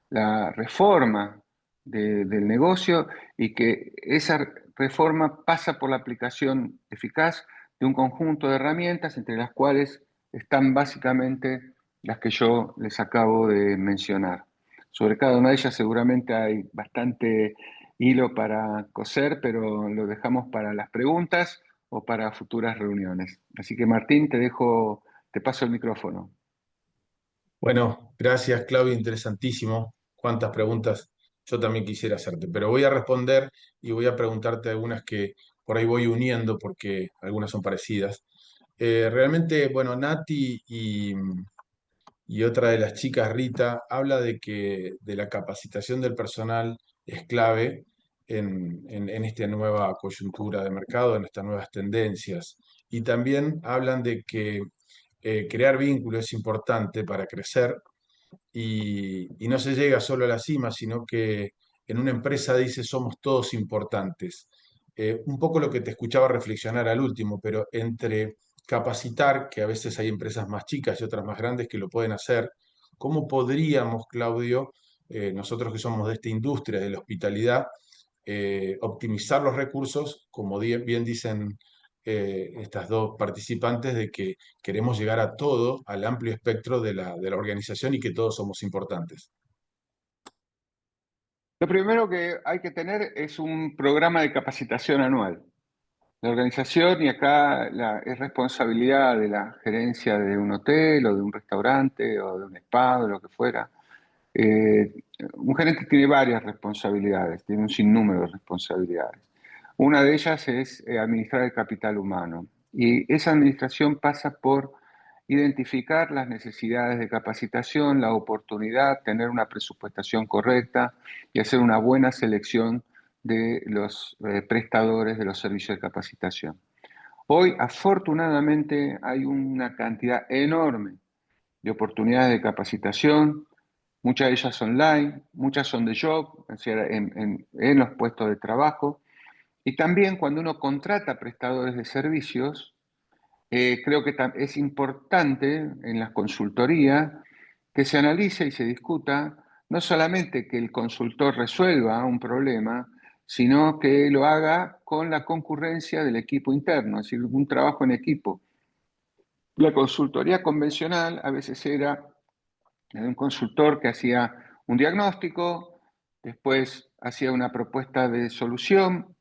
la reforma del negocio, y que esa reforma pasa por la aplicación eficaz de un conjunto de herramientas, entre las cuales están básicamente las que yo les acabo de mencionar. Sobre cada una de ellas seguramente hay bastante hilo para coser, pero lo dejamos para las preguntas o para futuras reuniones. Así que, Martín, te paso el micrófono. Bueno, gracias, Claudio, interesantísimo. Cuántas preguntas yo también quisiera hacerte, pero voy a responder y voy a preguntarte algunas que por ahí voy uniendo porque algunas son parecidas. Realmente, bueno, Nati y otra de las chicas, Rita, habla de que de la capacitación del personal es clave en esta nueva coyuntura de mercado, en estas nuevas tendencias. Y también hablan de que crear vínculos es importante para crecer y no se llega solo a la cima, sino que en una empresa dice somos todos importantes. Un poco lo que te escuchaba reflexionar al último, pero entre capacitar, que a veces hay empresas más chicas y otras más grandes que lo pueden hacer, ¿cómo podríamos, Claudio, nosotros que somos de esta industria de la hospitalidad, optimizar los recursos, como bien dicen estas dos participantes, de que queremos llegar a todo, al amplio espectro de la organización y que todos somos importantes? Lo primero que hay que tener es un programa de capacitación anual. La organización, y acá es responsabilidad de la gerencia de un hotel o de un restaurante o de un spa o lo que fuera. Un gerente tiene varias responsabilidades, tiene un sinnúmero de responsabilidades. Una de ellas es administrar el capital humano. Y esa administración pasa por identificar las necesidades de capacitación, la oportunidad, tener una presupuestación correcta y hacer una buena selección de los prestadores de los servicios de capacitación. Hoy, afortunadamente, hay una cantidad enorme de oportunidades de capacitación, muchas de ellas online, muchas son de job, es decir, en los puestos de trabajo. Y también cuando uno contrata prestadores de servicios, creo que es importante en las consultorías que se analice y se discuta no solamente que el consultor resuelva un problema, sino que lo haga con la concurrencia del equipo interno, es decir, un trabajo en equipo. La consultoría convencional a veces era un consultor que hacía un diagnóstico, después hacía una propuesta de solución,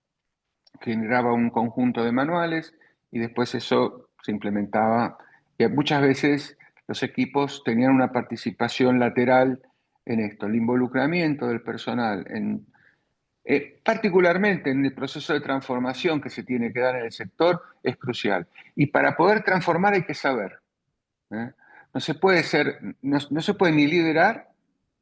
generaba un conjunto de manuales y después eso se implementaba. Y muchas veces los equipos tenían una participación lateral en esto, el involucramiento del personal, particularmente en el proceso de transformación que se tiene que dar en el sector, es crucial. Y para poder transformar hay que saber. ¿eh? No se puede no se puede ni liderar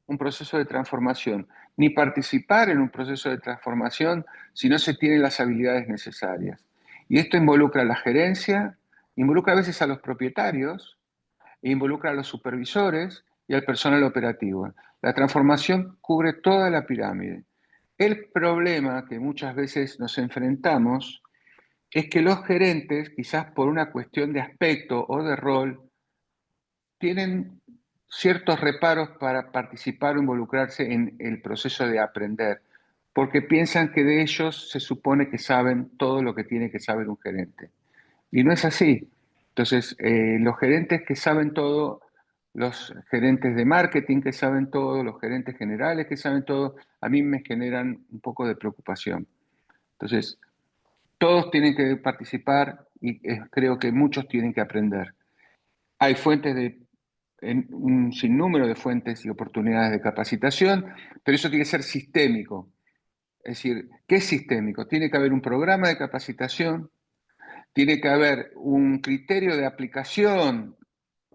un proceso de transformación, ni participar en un proceso de transformación si no se tienen las habilidades necesarias. Y esto involucra a la gerencia, involucra a veces a los propietarios, e involucra a los supervisores y al personal operativo. La transformación cubre toda la pirámide. El problema que muchas veces nos enfrentamos es que los gerentes, quizás por una cuestión de aspecto o de rol, tienen ciertos reparos para participar o involucrarse en el proceso de aprender, porque piensan que de ellos se supone que saben todo lo que tiene que saber un gerente. Y no es así. Entonces, los gerentes que saben todo, los gerentes de marketing que saben todo, los gerentes generales que saben todo, a mí me generan un poco de preocupación. Entonces, todos tienen que participar y creo que muchos tienen que aprender. Hay un sinnúmero de fuentes y oportunidades de capacitación, pero eso tiene que ser sistémico. Es decir, ¿qué es sistémico? Tiene que haber un programa de capacitación, tiene que haber un criterio de aplicación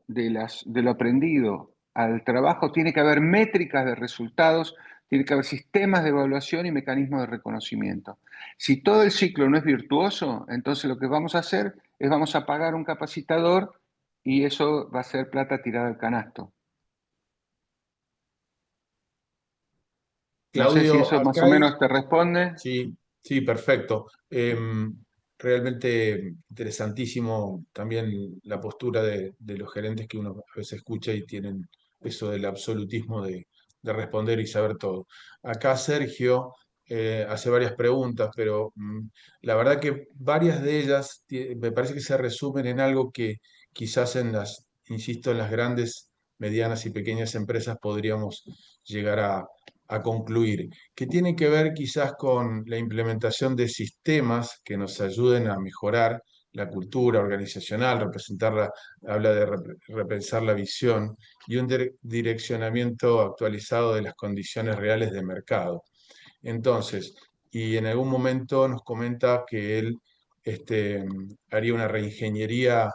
de lo aprendido al trabajo, tiene que haber métricas de resultados, tiene que haber sistemas de evaluación y mecanismos de reconocimiento. Si todo el ciclo no es virtuoso, entonces lo que vamos a hacer es vamos a pagar un capacitador y eso va a ser plata tirada al canasto. No sé si Claudio, eso más acá o hay, menos te responde. sí, sí, perfecto. Realmente interesantísimo también la postura de los gerentes que uno a veces escucha y tienen eso del absolutismo de responder y saber todo. Acá Sergio hace varias preguntas, pero la verdad que varias de ellas me parece que se resumen en algo que quizás insisto, en las grandes, medianas y pequeñas empresas podríamos llegar a concluir, que tiene que ver quizás con la implementación de sistemas que nos ayuden a mejorar la cultura organizacional, habla de repensar la visión y un direccionamiento actualizado de las condiciones reales de mercado. Entonces, y en algún momento nos comenta que él haría una reingeniería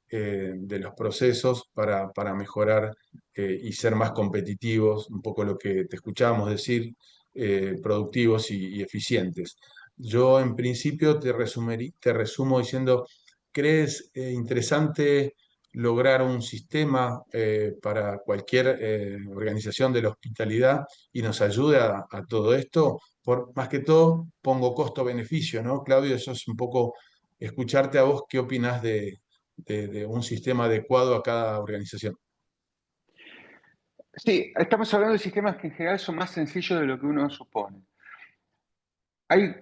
de los procesos para mejorar y ser más competitivos, un poco lo que te escuchábamos decir, productivos y eficientes. Yo en principio te resumo diciendo, ¿crees interesante lograr un sistema para cualquier organización de la hospitalidad y nos ayude a todo esto? Más que todo, pongo costo-beneficio, ¿no? Claudio, eso es un poco escucharte a vos, ¿qué opinas de un sistema adecuado a cada organización? Sí, estamos hablando de sistemas que en general son más sencillos de lo que uno supone. Hay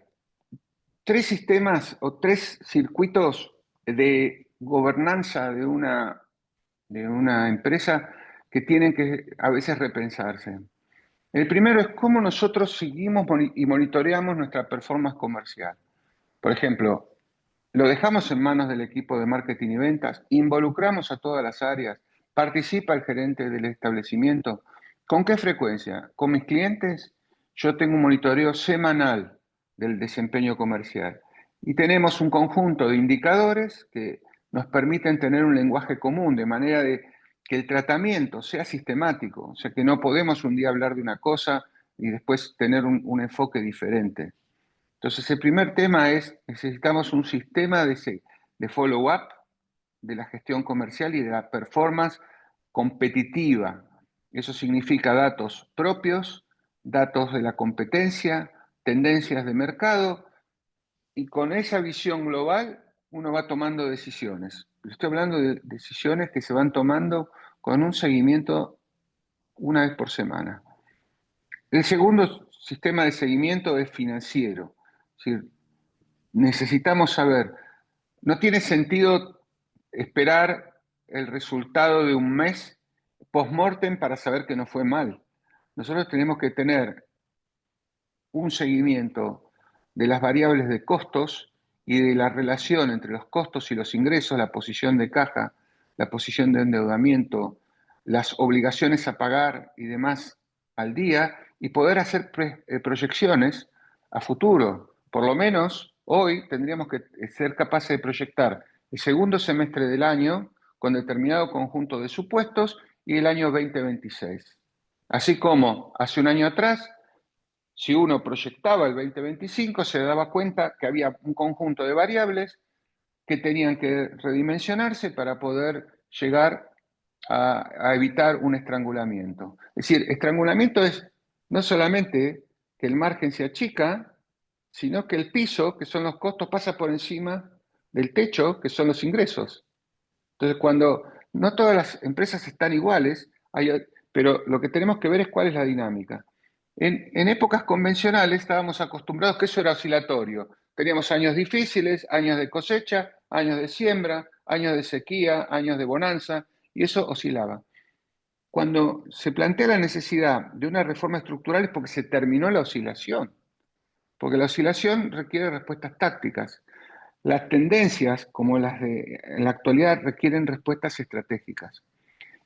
tres sistemas o tres circuitos de gobernanza de una empresa que tienen que a veces repensarse. El primero es cómo nosotros seguimos y monitoreamos nuestra performance comercial. Por ejemplo, lo dejamos en manos del equipo de marketing y ventas, involucramos a todas las áreas, participa el gerente del establecimiento. ¿Con qué frecuencia? Con mis clientes yo tengo un monitoreo semanal del desempeño comercial y tenemos un conjunto de indicadores que nos permiten tener un lenguaje común, de manera de que el tratamiento sea sistemático, o sea que no podemos un día hablar de una cosa y después tener un enfoque diferente. Entonces, el primer tema es, necesitamos un sistema de follow-up de la gestión comercial y de la performance competitiva. Eso significa datos propios, datos de la competencia, tendencias de mercado, y con esa visión global uno va tomando decisiones. Estoy hablando de decisiones que se van tomando con un seguimiento una vez por semana. El segundo sistema de seguimiento es financiero. Es decir, necesitamos saber, no tiene sentido esperar el resultado de un mes post-mortem para saber que no fue mal. Nosotros tenemos que tener un seguimiento de las variables de costos y de la relación entre los costos y los ingresos, la posición de caja, la posición de endeudamiento, las obligaciones a pagar y demás al día, y poder hacer proyecciones a futuro. Por lo menos hoy tendríamos que ser capaces de proyectar el segundo semestre del año con determinado conjunto de supuestos y el año 2026. Así como hace un año atrás, si uno proyectaba el 2025, se daba cuenta que había un conjunto de variables que tenían que redimensionarse para poder llegar a evitar un estrangulamiento. Es decir, estrangulamiento es no solamente que el margen se achica, sino que el piso, que son los costos, pasa por encima del techo, que son los ingresos. Entonces, cuando no todas las empresas están iguales, pero lo que tenemos que ver es cuál es la dinámica. En épocas convencionales estábamos acostumbrados que eso era oscilatorio. Teníamos años difíciles, años de cosecha, años de siembra, años de sequía, años de bonanza, y eso oscilaba. Cuando se plantea la necesidad de una reforma estructural es porque se terminó la oscilación, porque la oscilación requiere respuestas tácticas. Las tendencias, como las de en la actualidad, requieren respuestas estratégicas.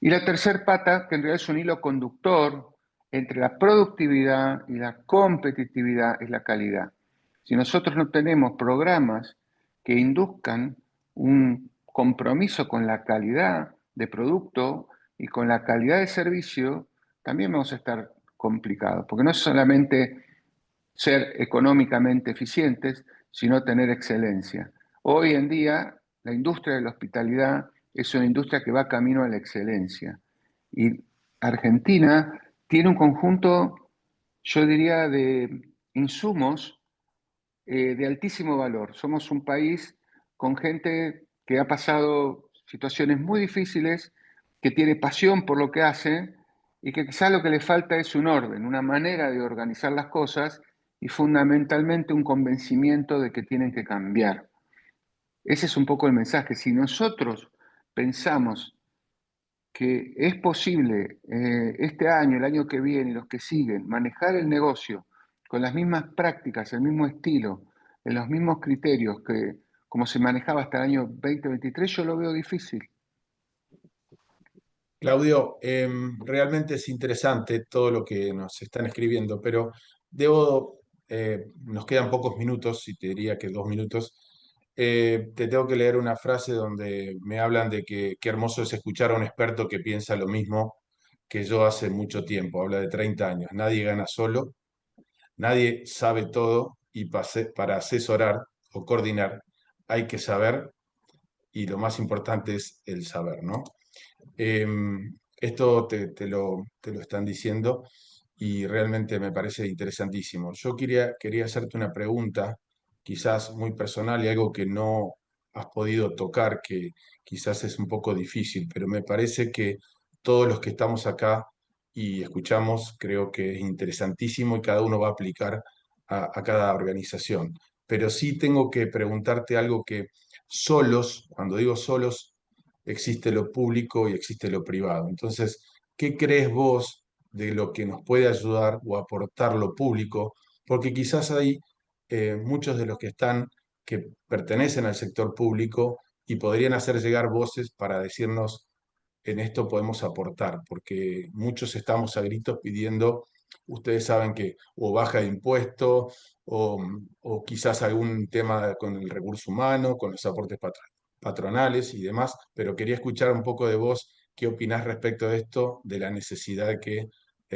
Y la tercer pata, que en realidad es un hilo conductor entre la productividad y la competitividad, es la calidad. Si nosotros no tenemos programas que induzcan un compromiso con la calidad de producto y con la calidad de servicio, también vamos a estar complicados, porque no es solamente ser económicamente eficientes, sino tener excelencia. Hoy en día, la industria de la hospitalidad es una industria que va camino a la excelencia. Y Argentina tiene un conjunto, yo diría, de insumos de altísimo valor. Somos un país con gente que ha pasado situaciones muy difíciles, que tiene pasión por lo que hace y que quizás lo que le falta es un orden, una manera de organizar las cosas y fundamentalmente un convencimiento de que tienen que cambiar. Ese es un poco el mensaje. Si nosotros pensamos que es posible este año, el año que viene y los que siguen, manejar el negocio con las mismas prácticas, el mismo estilo, en los mismos criterios que como se manejaba hasta el año 2023, yo lo veo difícil. Claudio, realmente es interesante todo lo que nos están escribiendo, pero nos quedan pocos minutos, y te diría que 2 minutos. Te tengo que leer una frase donde me hablan de que qué hermoso es escuchar a un experto que piensa lo mismo que yo hace mucho tiempo. Habla de 30 años. Nadie gana solo, nadie sabe todo, y para asesorar o coordinar hay que saber, y lo más importante es el saber, ¿no? Esto te lo están diciendo y realmente me parece interesantísimo. Yo quería hacerte una pregunta, quizás muy personal y algo que no has podido tocar, que quizás es un poco difícil, pero me parece que todos los que estamos acá y escuchamos, creo que es interesantísimo y cada uno va a aplicar a cada organización. Pero sí tengo que preguntarte algo que solos, cuando digo solos, existe lo público y existe lo privado. Entonces, ¿qué crees vos de lo que nos puede ayudar o aportar lo público? Porque quizás hay muchos de los que están, que pertenecen al sector público y podrían hacer llegar voces para decirnos, en esto podemos aportar, porque muchos estamos a gritos pidiendo, ustedes saben que o baja de impuestos o quizás algún tema con el recurso humano, con los aportes patronales y demás, pero quería escuchar un poco de vos, qué opinás respecto de esto, de la necesidad de que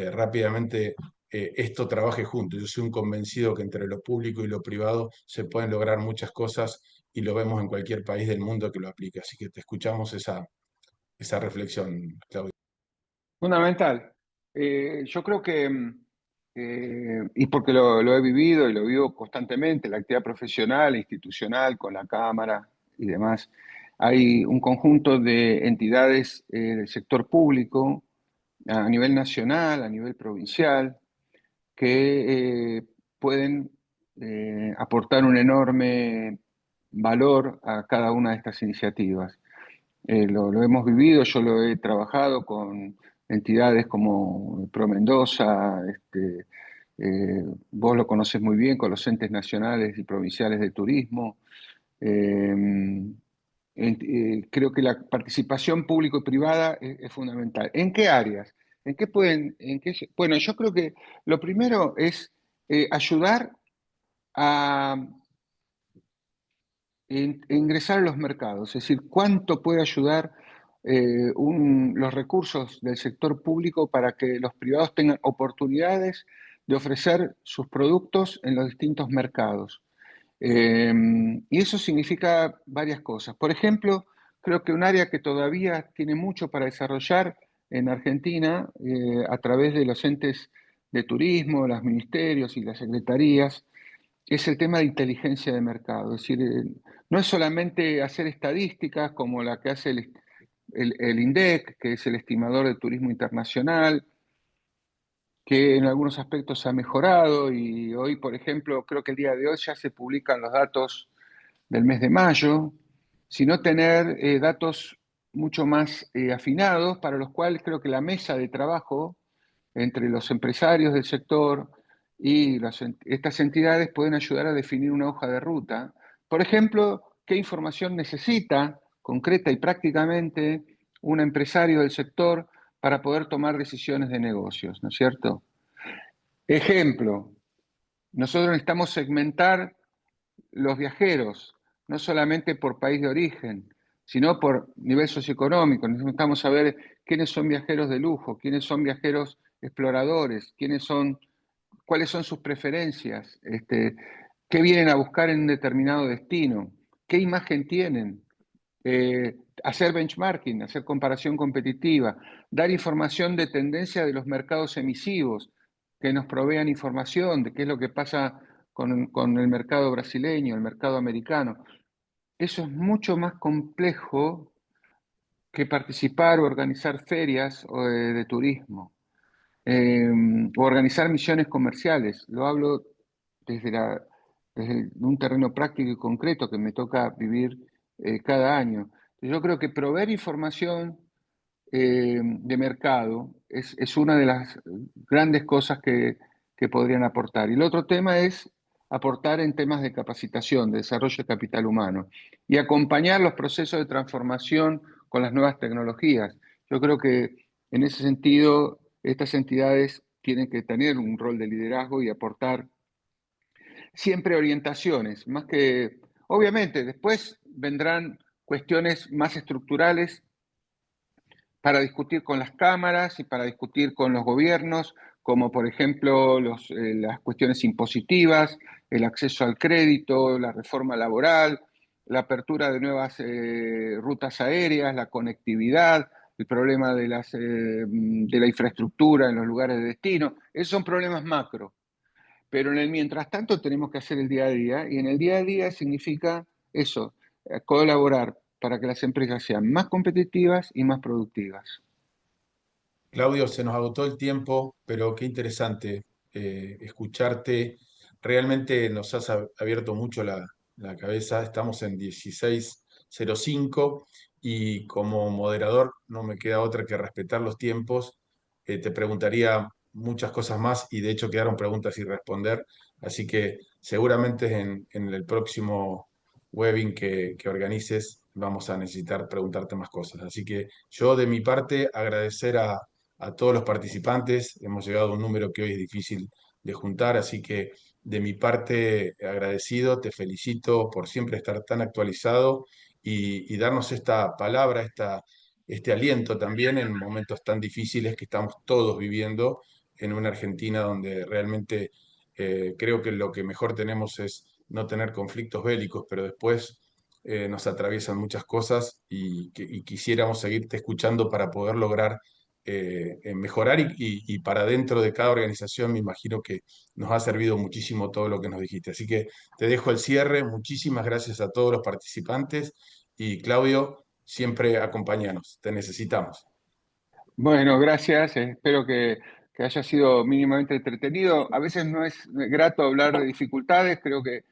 rápidamente esto trabaje junto. Yo soy un convencido que entre lo público y lo privado se pueden lograr muchas cosas y lo vemos en cualquier país del mundo que lo aplique. Así que te escuchamos esa reflexión, Claudia. Fundamental. Yo creo que, y porque lo he vivido y lo vivo constantemente, la actividad profesional, institucional, con la Cámara y demás, hay un conjunto de entidades del sector público a nivel nacional, a nivel provincial, que pueden aportar un enorme valor a cada una de estas iniciativas. Lo hemos vivido, yo lo he trabajado con entidades como Pro Mendoza, vos lo conocés muy bien, con los entes nacionales y provinciales de turismo. Eh, Creo que la participación público y privada es fundamental. ¿En qué áreas? ¿En qué pueden, bueno, yo creo que lo primero es ayudar a ingresar a los mercados, es decir, cuánto puede ayudar los recursos del sector público para que los privados tengan oportunidades de ofrecer sus productos en los distintos mercados. Y eso significa varias cosas. Por ejemplo, creo que un área que todavía tiene mucho para desarrollar en Argentina, a través de los entes de turismo, los ministerios y las secretarías, es el tema de inteligencia de mercado. Es decir, no es solamente hacer estadísticas como la que hace el INDEC, que es el estimador de turismo internacional, que en algunos aspectos ha mejorado y hoy, por ejemplo, creo que el día de hoy ya se publican los datos del mes de mayo, sino tener datos mucho más afinados, para los cuales creo que la mesa de trabajo entre los empresarios del sector y estas entidades pueden ayudar a definir una hoja de ruta. Por ejemplo, qué información necesita concreta y prácticamente un empresario del sector para poder tomar decisiones de negocios, ¿no es cierto? Ejemplo, nosotros necesitamos segmentar los viajeros, no solamente por país de origen, sino por nivel socioeconómico. Necesitamos saber quiénes son viajeros de lujo, quiénes son viajeros exploradores, cuáles son sus preferencias, qué vienen a buscar en un determinado destino, qué imagen tienen, hacer benchmarking, hacer comparación competitiva, dar información de tendencia de los mercados emisivos, que nos provean información de qué es lo que pasa con el mercado brasileño, el mercado americano. Eso es mucho más complejo que participar o organizar ferias de turismo, o organizar misiones comerciales. Lo hablo desde un terreno práctico y concreto que me toca vivir cada año. Yo creo que proveer información de mercado es una de las grandes cosas que podrían aportar. Y el otro tema es aportar en temas de capacitación, de desarrollo de capital humano y acompañar los procesos de transformación con las nuevas tecnologías. Yo creo que en ese sentido estas entidades tienen que tener un rol de liderazgo y aportar siempre orientaciones, más que, obviamente, después vendrán cuestiones más estructurales para discutir con las cámaras y para discutir con los gobiernos, como por ejemplo las cuestiones impositivas, el acceso al crédito, la reforma laboral, la apertura de nuevas rutas aéreas, la conectividad, el problema de la infraestructura en los lugares de destino. Esos son problemas macro. Pero en el mientras tanto tenemos que hacer el día a día, y en el día a día significa eso, colaborar para que las empresas sean más competitivas y más productivas. Claudio, se nos agotó el tiempo, pero qué interesante escucharte. Realmente nos has abierto mucho la cabeza. Estamos en 16:05 y como moderador no me queda otra que respetar los tiempos. Te preguntaría muchas cosas más y de hecho quedaron preguntas sin responder. Así que seguramente en el próximo webinar que organices vamos a necesitar preguntarte más cosas. Así que yo de mi parte agradecer a todos los participantes. Hemos llegado a un número que hoy es difícil de juntar, así que de mi parte agradecido, te felicito por siempre estar tan actualizado y darnos esta palabra, este aliento también en momentos tan difíciles que estamos todos viviendo en una Argentina donde realmente creo que lo que mejor tenemos es no tener conflictos bélicos, pero después nos atraviesan muchas cosas y quisiéramos seguirte escuchando para poder lograr mejorar y para dentro de cada organización me imagino que nos ha servido muchísimo todo lo que nos dijiste. Así que te dejo el cierre. Muchísimas gracias a todos los participantes y Claudio, siempre acompáñanos, te necesitamos. Bueno, gracias. Espero que haya sido mínimamente entretenido. A veces no es grato hablar de dificultades. Creo que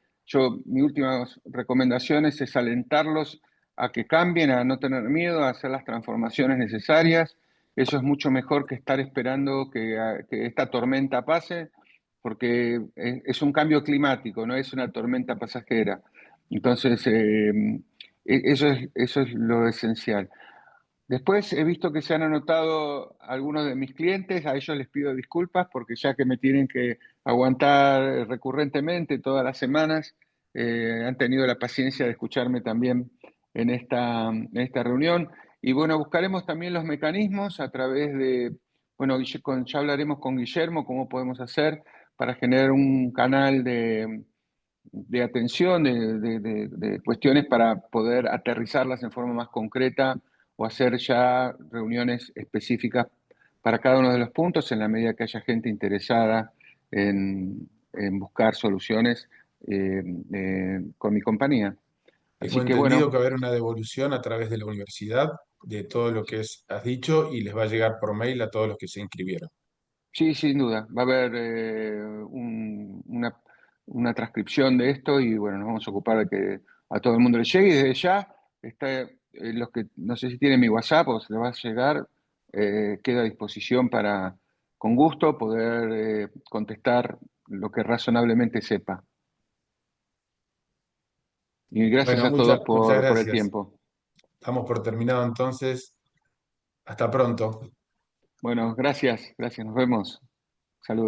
mis últimas recomendaciones es alentarlos a que cambien, a no tener miedo, a hacer las transformaciones necesarias. Eso es mucho mejor que estar esperando que esta tormenta pase, porque es un cambio climático, no es una tormenta pasajera. Entonces, eso es lo esencial. Después he visto que se han anotado algunos de mis clientes, a ellos les pido disculpas porque ya que me tienen que aguantar recurrentemente todas las semanas, han tenido la paciencia de escucharme también en esta reunión. Y bueno, buscaremos también los mecanismos a través de, bueno, ya hablaremos con Guillermo cómo podemos hacer para generar un canal de atención, de cuestiones para poder aterrizarlas en forma más concreta o hacer ya reuniones específicas para cada uno de los puntos en la medida que haya gente interesada en buscar soluciones con mi compañía. Tengo Así que entendido bueno, que va a haber una devolución a través de la universidad de todo lo que has dicho y les va a llegar por mail a todos los que se inscribieron. sí, sin duda, va a haber una transcripción de esto y bueno, nos vamos a ocupar de que a todo el mundo le llegue y desde ya los que no sé si tienen mi WhatsApp o se les va a llegar, queda a disposición para con gusto poder contestar lo que razonablemente sepa. Y gracias Bueno, a todos muchas por el gracias. tiempo. Damos por terminado entonces. Hasta pronto. Bueno, gracias, nos vemos. Saludos.